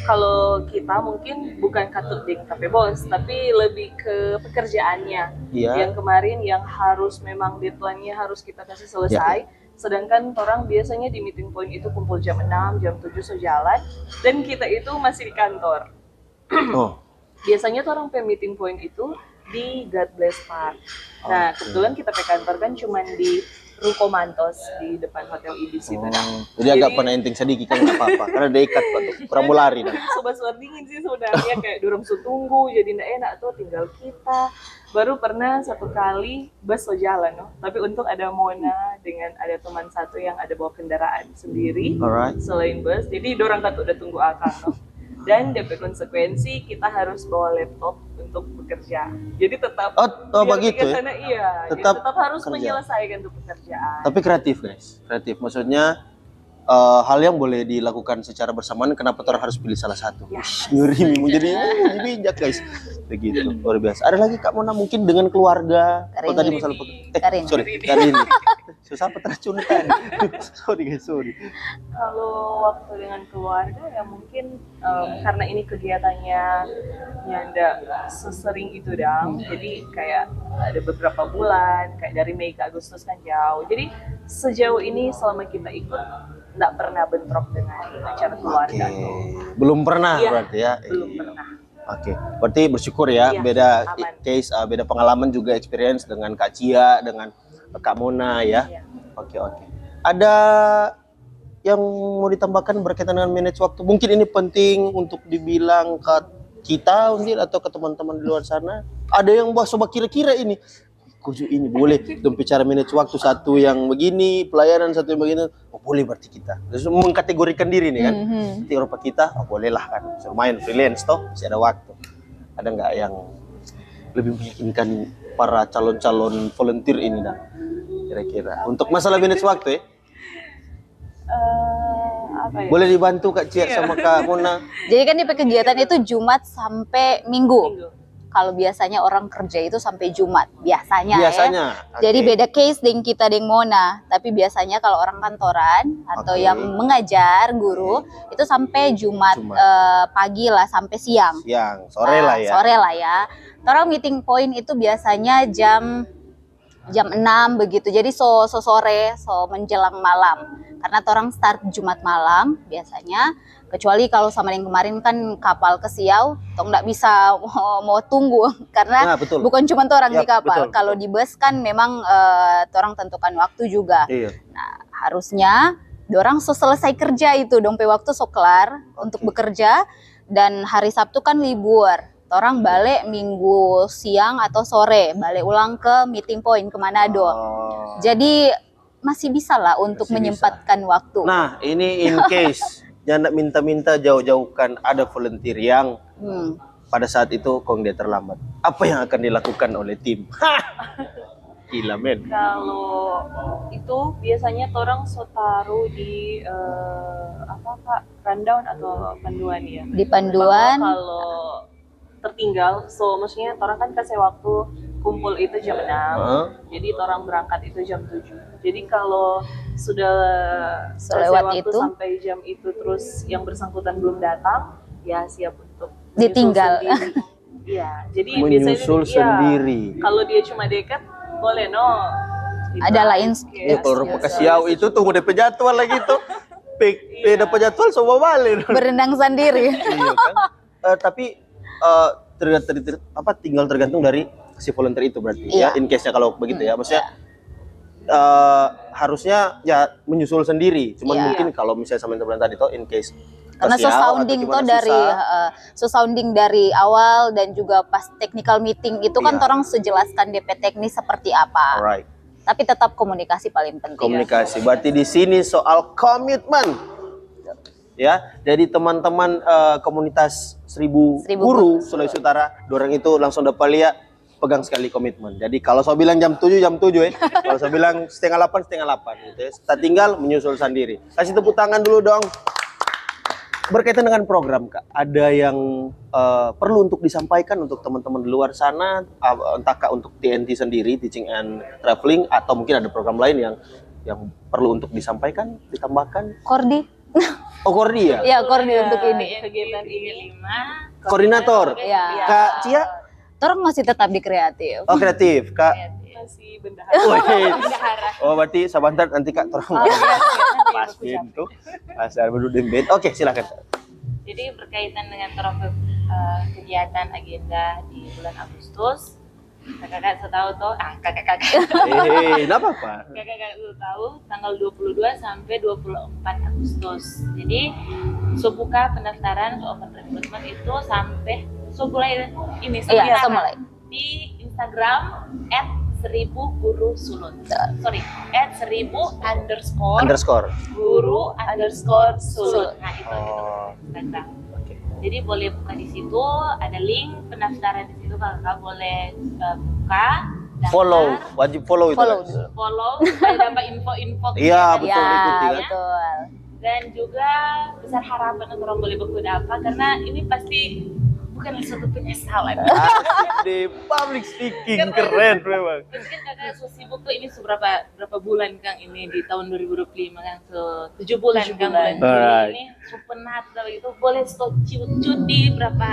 kalau kita mungkin bukan katut ding tapi bos, tapi lebih ke pekerjaannya. Iya. Yang kemarin yang harus memang deadline-nya harus kita kasih selesai. Sedangkan orang biasanya di meeting point itu kumpul jam 6, jam 7 sejalan dan kita itu masih di kantor. Oh. Biasanya tuh orang meeting point itu di God Bless Park. Nah, kebetulan kita ke kantor kan cuman di Ruko Mantos di depan Hotel Ibis itu. Jadi agak pernah enting sedikit kan nggak apa-apa karena ada ikat Pak tuh pramulari. Sobat dingin sih sebenarnya kayak dorong tunggu jadi nggak enak tuh tinggal kita. Baru pernah satu kali bus jalan no. Tapi untuk ada Mona dengan ada teman satu yang ada bawa kendaraan sendiri selain bus. Jadi dorang kan udah tunggu akan no. Dan DP konsekuensi kita harus bawa laptop untuk bekerja. Jadi tetap begitu ya? Sana, iya. Tetap harus kerja. menyelesaikan tuh pekerjaan. Tapi kreatif guys, kreatif. Maksudnya hal yang boleh dilakukan secara bersamaan. Kenapa orang harus pilih salah satu? Ya. Ngeri mau jadi bijak guys. Begitu luar biasa. Ada lagi Kak Mona mungkin dengan keluarga. Karini. Tadi masalah Karini. Susah teracunkan. sorry. Kalau waktu dengan keluarga ya mungkin karena ini kegiatannya nyanda sesering itu dong. Jadi kayak ada beberapa bulan, kayak dari Mei ke Agustus kan jauh. Jadi sejauh ini selama kita ikut nggak pernah bentrok dengan acara keluarga. Belum pernah Iya, berarti ya. Belum pernah. Oke, berarti bersyukur ya. Iya, Beda aman. case, beda pengalaman juga experience dengan Kak Cia, dengan Kak Mona ya. Iya. Oke. Ada yang mau ditambahkan berkaitan dengan manage waktu? Mungkin ini penting untuk dibilang ke kita mungkin atau ke teman-teman di luar sana. Ada yang coba kira-kira ini. Kuju ini boleh dong bicara manage waktu satu yang begini, pelayanan satu yang begini. Oh boleh berarti kita. Terus mengkategorikan diri nih kan. Di Eropa kita, oh boleh lah kan. Lumayan freelance toh, masih ada waktu. Ada nggak yang lebih meyakinkan para calon-calon volunteer ini dah? Kira-kira untuk masalah manage waktu ya? Apa ya? Boleh dibantu Kak Cia sama Kak Mona. Jadi kan di kegiatan itu Jumat sampai Minggu. Minggu. Kalau biasanya orang kerja itu sampai Jumat, biasanya. Oke. Jadi beda case dengan kita dengan Mona. Tapi biasanya kalau orang kantoran atau yang mengajar guru itu sampai Jumat. Pagi lah sampai siang. Siang, sore lah ya. Sore lah ya. Orang meeting point itu biasanya jam 6 begitu. Jadi sore, menjelang malam. Karena orang start Jumat malam biasanya. Kecuali kalau sama yang kemarin kan kapal ke Siau, tong nggak bisa mau tunggu karena bukan cuma orang di kapal. Kalau di bus kan memang orang tentukan waktu juga. Iya. Nah harusnya dorang selesai kerja itu dong waktu kelar untuk bekerja dan hari Sabtu kan libur. Orang balik Minggu siang atau sore balik ulang ke meeting point ke Manado. Jadi masih bisa lah untuk menyempatkan waktu. Nah ini in case jangan minta-minta jauh-jauhkan ada volunteer yang pada saat itu kong dia terlambat. Apa yang akan dilakukan oleh tim? Gila men. Kalau itu biasanya orang taruh di rundown atau panduan ya. Di panduan. Kalau tertinggal, maksudnya orang kan kasih waktu kumpul itu jam 6, jadi orang berangkat itu jam 7. Jadi kalau sudah lewat waktu itu sampai jam itu terus yang bersangkutan belum datang, ya siap untuk ditinggal. Iya, jadi menyusul sendiri. Kalau dia cuma dekat, boleh ada lain. Kalau rupa Siau itu tunggu DP jadwal lagi tuh. Dapat jadwal semua balik. Berenang sendiri. Iya kan? Tapi tinggal tergantung dari si volunteer itu berarti ya in case-nya kalau begitu ya maksudnya harusnya ya menyusul sendiri cuman mungkin kalau misalnya sama yang tadi tuh in case karena sounding tuh dari sounding dari awal dan juga pas technical meeting itu kan orang sejelaskan DP teknis seperti apa. Tapi tetap komunikasi paling penting. Komunikasi berarti di sini soal komitmen. Ya, jadi teman-teman komunitas 1000 guru Sulawesi Utara, dorang itu langsung dapat lihat pegang sekali komitmen. Jadi kalau saya bilang jam 7 ya. Kalau saya bilang setengah 8 gitu ya. Kita tinggal menyusul sendiri. Kasih tepuk tangan dulu dong. Berkaitan dengan program Kak, ada yang perlu untuk disampaikan untuk teman-teman di luar sana, entah Kak untuk TNT sendiri, Teaching and Traveling, atau mungkin ada program lain yang perlu untuk disampaikan, ditambahkan? Kordi. Oh, Kordi ya? Ya, Kordi untuk ini. Kegiatan ini. Koordinator? Ya. Kak Cia? Orang masih tetap di kreatif. Oh, kreatif. Kak? Masih bendahara. Wih. Oh, berarti sabantar nanti Kak terang. Pas gitu. Asal baru dembet. Oke, silakan. Jadi berkaitan dengan kegiatan agenda di bulan Agustus, kakak-kakak tahu toh, kakak-kakak. Kenapa Pak? Kakak-kakak tahu tanggal 22 sampai 24 Agustus. Jadi buka pendaftaran open recruitment itu sampai mulai ini Iya, mulai. di Instagram @1000gurusulut. Sorry, @1000_guru_sulut. Nah, itu Instagram. Jadi boleh buka di situ, ada link pendaftaran di situ, kakak boleh buka. Daftar, Wajib follow itu. follow supaya dapat info-info. Iya, betul, Ya, ikuti kan. betul. Dan juga besar harapan untuk orang boleh berkuda apa, karena ini pasti bukan suatu penyesalan. Asik deh, public speaking keren memang. Berarti kan kakak so sibuk tuh ini berapa bulan Kang ini di tahun 2025 kan, 7 bulan Kang bulan Juli Alright. ini so penat begitu, boleh stop cuti berapa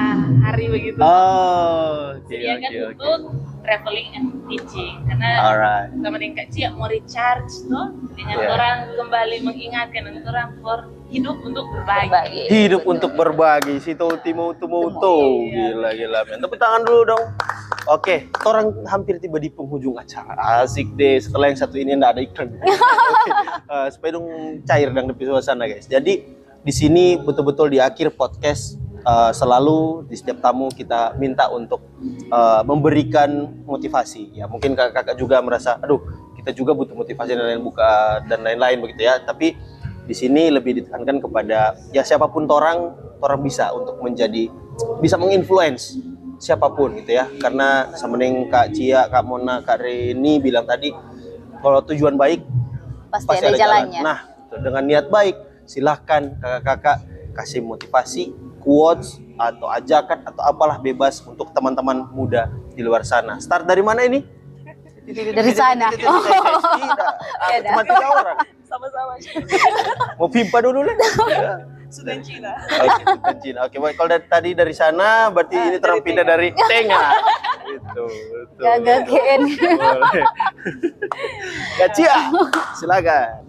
hari begitu. Oh, oke. Sediakan untuk traveling and teaching, karena Alright. sama dengan Kak Cia mau recharge tuh dengan Yeah. orang kembali mengingatkan orang for hidup untuk berbagi. Hidup untuk berbagi, si Timo. Gila, men. Tepuk tangan dulu dong. Oke, orang hampir tiba di penghujung acara. Asik deh, setelah yang satu ini nggak ada iklan. Oke, supaya dong cair dan lebih suasana guys. Jadi di sini betul-betul di akhir podcast selalu di setiap tamu kita minta untuk memberikan motivasi. Ya mungkin kakak-kakak juga merasa, aduh kita juga butuh motivasi dan lain-lain begitu ya. Tapi di sini lebih ditekankan kepada ya siapapun orang bisa untuk bisa menginfluence siapapun gitu ya, karena sama dengan Kak Cia, Kak Mona, Kak Reni bilang tadi kalau tujuan baik Pasti ada jalannya. Nah dengan niat baik silahkan kakak-kakak kasih motivasi, quotes atau ajakan atau apalah bebas untuk teman-teman muda di luar sana. Start dari mana ini? Dari sana. Tidak, cuma 3 orang. Sama-sama. Mau pimpa dulu lah. Sudah Cina. Oke, Sultan Cina. Oke, baik. Kalau dari tadi dari sana, berarti ini terang pindah dari tengah. Itu, betul. Gagal GN. Boleh. Kak Cia, silakan.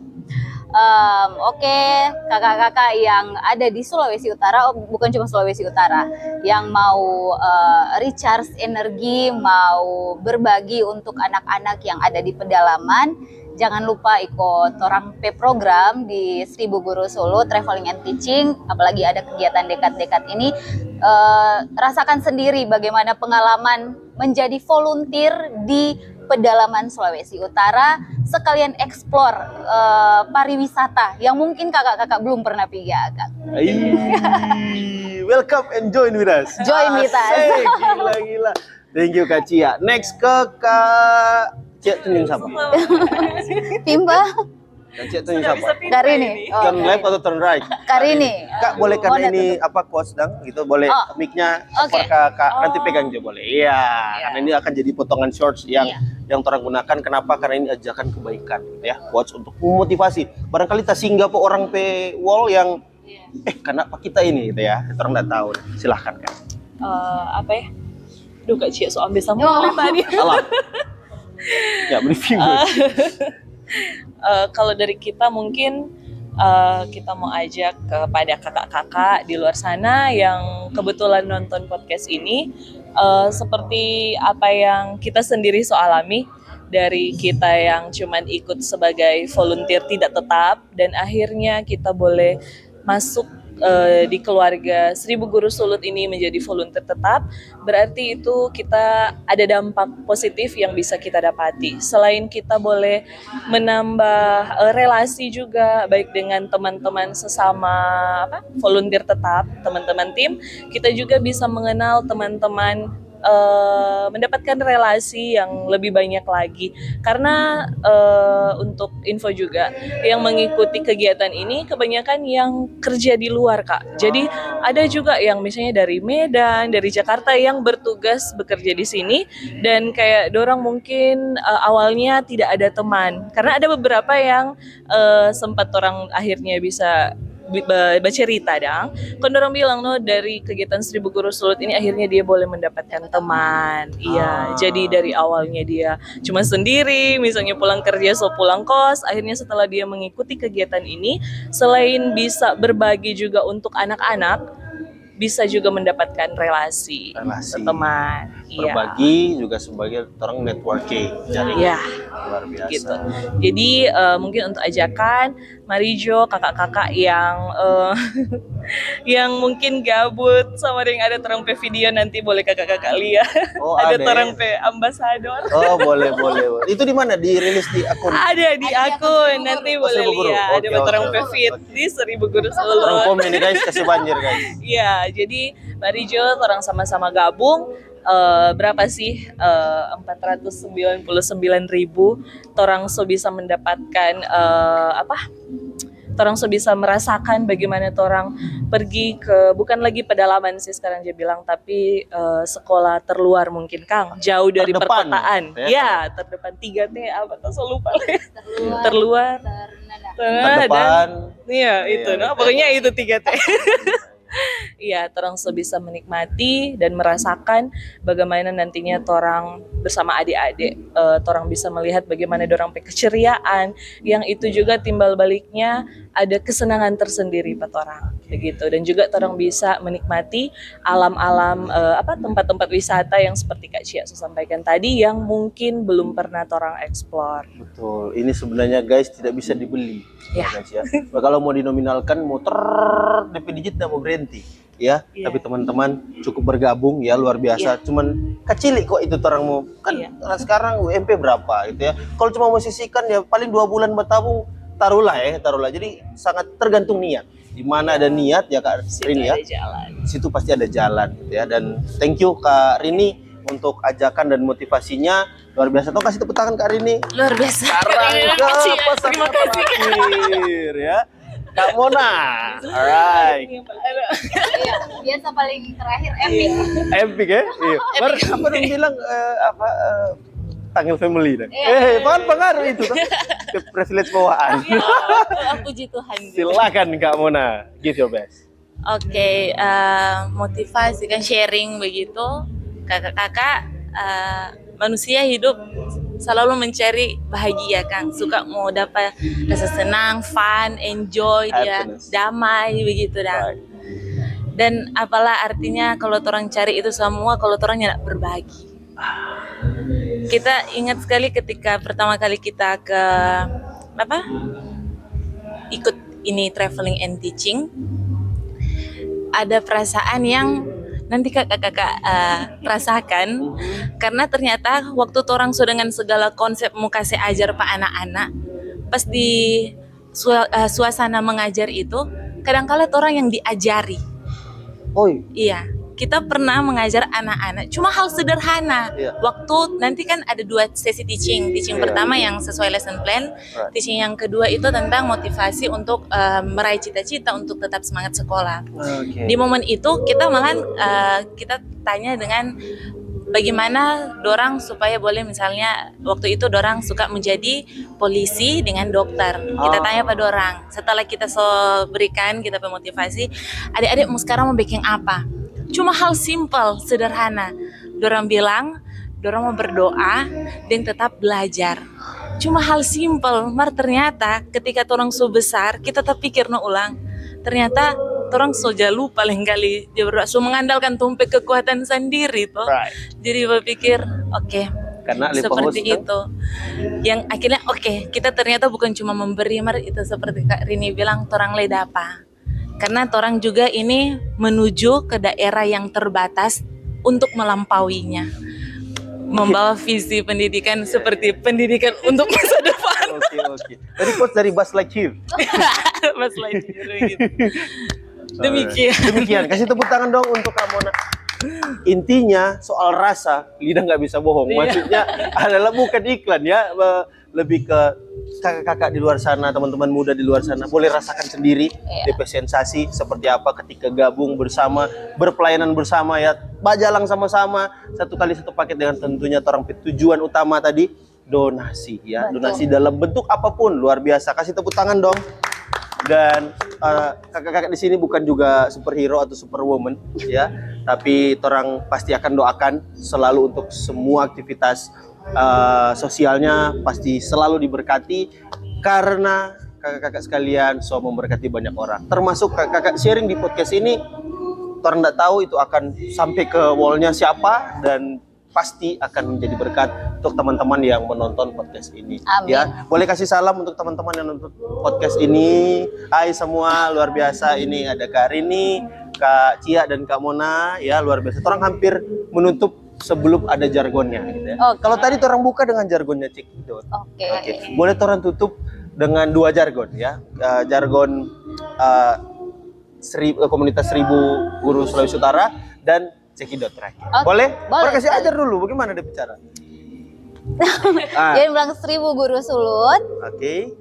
Oke, kakak-kakak yang ada di Sulawesi Utara, bukan cuma Sulawesi Utara, yang mau recharge energi, mau berbagi untuk anak-anak yang ada di pedalaman, jangan lupa ikut orang program di 1000 Guru Solo Traveling and Teaching. Apalagi ada kegiatan dekat-dekat ini, rasakan sendiri bagaimana pengalaman menjadi volunteer di pedalaman Sulawesi Utara, sekalian explore pariwisata yang mungkin kakak-kakak belum pernah pergi Kak. Welcome and join with us. Join with us. Asik, gila. Thank you Kak Cia. Next ke Kak Cia tunjuk siapa? Pimba, Kak Cia tunjuk siapa? Karini. Turn left atau turn right? Karini. Kak boleh karena ini apa quotes dang gitu boleh Oh, mic-nya oke. Kak nanti pegang aja boleh. Iya, karena ini akan jadi potongan shorts yang Iya. orang gunakan. Kenapa? Karena ini ajakan kebaikan gitu ya. Quotes untuk memotivasi. Barangkali tak singgah po orang pe wall yang kenapa kita ini gitu ya. Orang enggak tahu. Silahkan Kak. Apa ya? Duh Kak Cia so ambil sama tadi. Salah. Ya briefing. Kalau dari kita mungkin kita mau ajak kepada kakak-kakak di luar sana yang kebetulan nonton podcast ini, seperti apa yang kita sendiri so alami dari kita yang cuman ikut sebagai volunteer tidak tetap dan akhirnya kita boleh masuk di keluarga 1000 Guru Sulut ini menjadi volunteer tetap, berarti itu kita ada dampak positif yang bisa kita dapati. Selain kita boleh menambah relasi juga baik dengan teman-teman sesama volunteer tetap, teman-teman tim, kita juga bisa mengenal teman-teman mendapatkan relasi yang lebih banyak lagi. Karena untuk info juga, yang mengikuti kegiatan ini kebanyakan yang kerja di luar, Kak. Jadi ada juga yang misalnya dari Medan, dari Jakarta yang bertugas bekerja di sini, dan kayak dorang mungkin awalnya tidak ada teman. Karena ada beberapa yang sempat orang akhirnya bisa bercerita dong. Kan orang bilang no, dari kegiatan Seribu Guru Sulut ini akhirnya dia boleh mendapatkan teman. Iya, jadi dari awalnya dia cuma sendiri, misalnya pulang kerja so pulang kos, akhirnya setelah dia mengikuti kegiatan ini, selain bisa berbagi juga untuk anak-anak, bisa juga mendapatkan relasi. Teman. Iya. Berbagi juga sebagai orang networking. Jadi Iya. luar biasa. Gitu. Jadi mungkin untuk ajakan Marijo, kakak-kakak yang yang mungkin gabut sama yang ada terang video, nanti boleh kakak-kakak lihat. Oh, ada ada terang ya? ambasador. Oh, boleh. Itu di mana? Dirilis di akun? Ada di akun, nanti boleh Seribu Guru. lihat. Ada Oke, terang oke. feed di Seribu Guru Orang Sulut. komen nih guys, kasih banjir guys. Iya, jadi Marijo orang sama-sama gabung. Berapa sih 499.000 orang so bisa mendapatkan orang so bisa merasakan bagaimana orang pergi ke, bukan lagi pedalaman sih sekarang dia bilang, tapi sekolah terluar mungkin Kang, jauh dari Terdepan, perkotaan ya? ya, terdepan 3T apa tuh, so lupa terluar Terdepan. iya itu Iya. no? Pokoknya itu 3T. Iya, torang so bisa menikmati dan merasakan bagaimana nantinya torang bersama adik-adik, torang bisa melihat bagaimana dorang pe keceriaan, yang itu juga timbal baliknya ada kesenangan tersendiri pak torang, begitu. Dan juga torang bisa menikmati alam-alam tempat-tempat wisata yang seperti Kak Cia sampaikan tadi, yang mungkin belum pernah torang eksplor. Betul. Ini sebenarnya guys tidak bisa dibeli. Ya. Guys, ya. Nah, kalau mau dinominalkan DP digit nggak mau berhenti. Ya, Iya. tapi teman-teman cukup bergabung ya, luar biasa. Cuman kecil kok itu orang mau kan. Iya. Sekarang UMP berapa gitu ya. Kalau cuma mau sisihkan ya paling 2 bulan bertabung, taruhlah. Jadi sangat tergantung niat. Di mana ada niat ya Kak Situ Rini ya. ada jalan. Di situ pasti ada jalan gitu ya. Dan thank you Kak Rini untuk ajakan dan motivasinya, luar biasa. Tolong kasih tepuk tangan Kak Rini. Luar biasa. Sekarang ke pesan Terima kasih. terakhir ya. Kak Mona. Alright. Iya, biasa paling terakhir epic. Epic ya? Iya. Baru apa dong bilang tanggal family dan. Iya. Pengaruh itu kan. Privilege bawaan. Puji Tuhan. Silakan Kak Mona, give your best. Oke, motivasi kan, sharing begitu. Kakak-kakak, manusia hidup selalu mencari bahagia kan, suka mau dapat rasa senang, fun, enjoy, dia Happiness. damai begitu dah. Right. Dan apalah artinya kalau orang cari itu semua kalau orang tidak berbagi. Kita ingat sekali ketika pertama kali kita ke ikut ini traveling and teaching, ada perasaan yang nanti kakak-kakak rasakan, karena ternyata waktu orang so dengan segala konsep mau kasih ajar pak anak-anak, pas di suasana mengajar itu kadang-kala orang yang diajari. Oi. Iya, kita pernah mengajar anak-anak, cuma hal sederhana. Iya. Waktu nanti kan ada 2 sesi teaching. Teaching Iya. pertama yang sesuai lesson plan, Right. teaching yang kedua itu tentang motivasi untuk meraih cita-cita untuk tetap semangat sekolah. Oke. Di momen itu kita malahan kita tanya dengan bagaimana dorang supaya boleh, misalnya waktu itu dorang suka menjadi polisi dengan dokter. Kita tanya pada dorang, setelah kita berikan kita motivasi, adik-adik mau sekarang mau bikin apa? Cuma hal simpel, sederhana. Dorang bilang, dorang mau berdoa dan tetap belajar. Cuma hal simpel, mar ternyata ketika orang so besar, kita tak pikir no ulang. Ternyata orang so jalu paling kali dia berdoa, so mengandalkan tumpe kekuatan sendiri toh. Right. Jadi berpikir, oke, Karena seperti Lipos, itu. Yang akhirnya kita ternyata bukan cuma memberi, mar itu seperti Kak Rini bilang, torang ledapa. Karena torang juga ini menuju ke daerah yang terbatas untuk melampauinya. Membawa visi pendidikan seperti pendidikan untuk masa depan. Oke. Tadi quotes dari Buzz Lightyear. Mas Lightyear gitu. Demikian. Demikian. Kasih tepuk tangan dong untuk Kak Mona. Intinya soal rasa lidah nggak bisa bohong. Maksudnya adalah bukan iklan ya, lebih ke kakak-kakak di luar sana, teman-teman muda di luar sana boleh rasakan sendiri DP sensasi seperti apa ketika gabung bersama, berpelayanan bersama ya, bajalang sama-sama, satu kali satu paket dengan tentunya orang tujuan utama tadi donasi ya. Betul. Donasi dalam bentuk apapun luar biasa. Kasih tepuk tangan dong. Dan kakak-kakak di sini bukan juga superhero atau superwoman ya, tapi orang pasti akan doakan selalu untuk semua aktivitas sosialnya pasti selalu diberkati karena kakak-kakak sekalian so memberkati banyak orang. Termasuk kakak-kakak sharing di podcast ini, orang nggak tahu itu akan sampai ke wallnya siapa dan pasti akan menjadi berkat untuk teman-teman yang menonton podcast ini. Amin. Ya, boleh kasih salam untuk teman-teman yang nonton podcast ini. Hai semua, luar biasa. Ini ada Kak Rini, Kak Cia dan Kak Mona, ya luar biasa. Orang hampir menutup sebelum ada jargonnya. Gitu ya. Oke. Kalau tadi orang buka dengan jargonnya Cekidot. Oke. Boleh orang tutup dengan 2 jargon ya. Jargon komunitas 1000 guru Sulawesi Utara dan Cekidot terakhir. Oke, Boleh? boleh Orang kasih sekali. ajar dulu bagaimana dia bicara. Jadi bilang 1000 guru sulut, Oke.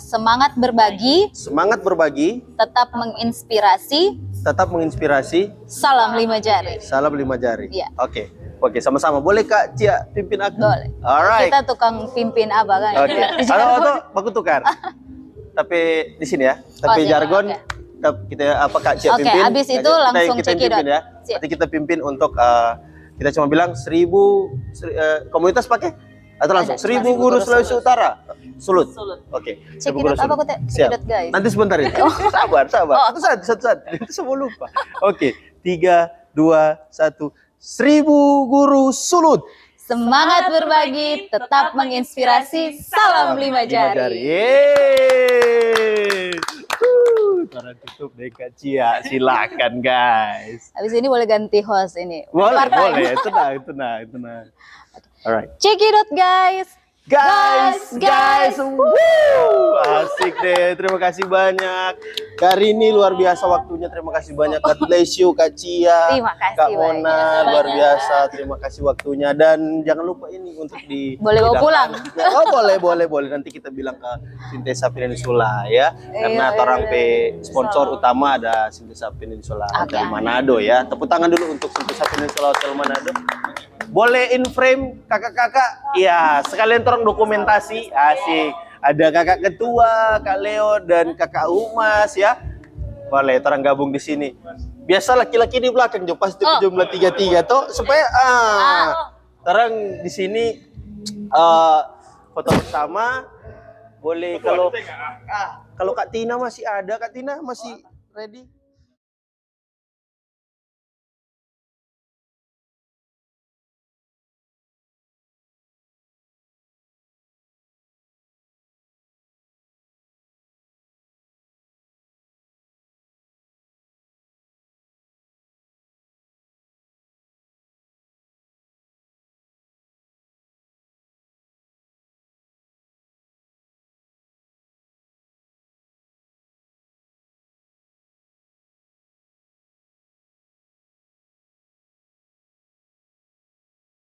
semangat berbagi, Semangat berbagi, tetap menginspirasi, tetap menginspirasi, salam 5 jari. salam 5 jari. Iya. Oke. Oke, sama-sama. Boleh Kak Cia pimpin aku? Boleh. Alright. Kita tukang pimpin apa kan? Oke. Atau baku tukar. Tapi di sini ya. Tapi siap, jargon oke. kita apa Kak Cia Oke, pimpin. habis Kak itu Cia, langsung kita yang cekidot. pimpin ya. Siap. Nanti kita pimpin untuk kita cuma bilang 1000 komunitas pakai atau langsung Ada, 1000 1000 guru Sulawesi Utara. Sulut. Sulut. Oke. 1000 guru Cekidot apa Sulut. kok Siap. cekidot guys? Nanti sebentar ya. Sabar. Satu. Itu semua lupa. Oke. 3, 2, 1. 1000 guru Sulut. Semangat berbagi, tetap menginspirasi, salam 5 jari. Yeay. Orang tutup deh Kak Cia. Silakan guys. Habis ini boleh ganti host ini. Boleh, Part-time. boleh. Tenang. Alright. Cekidot guys. Guys, Guys. Woo! Asik deh, terima kasih banyak. Kak Rini luar biasa waktunya, terima kasih banyak. God bless you, Kak Cia, Terima kasih Kak Mona, banyak. luar biasa, terima kasih waktunya. Dan jangan lupa ini untuk di Boleh bawa pulang. Oh boleh. Nanti kita bilang ke Sintesa Peninsula ya, karena Iya, orang sponsor utama ada Sintesa Peninsula Hotel Manado ya. Tepuk tangan dulu untuk Sintesa Peninsula Hotel Manado. Boleh in frame kakak-kakak, ya sekalian orang dokumentasi, asik. Ada kakak ketua, Kak Leo dan kakak Umas ya. Boleh orang gabung di sini. Biasa laki-laki di belakang, jo pasti jumlah 33 toh supaya orang di sini foto bersama. Boleh kalau Kak Tina masih ada, Kak Tina masih ready.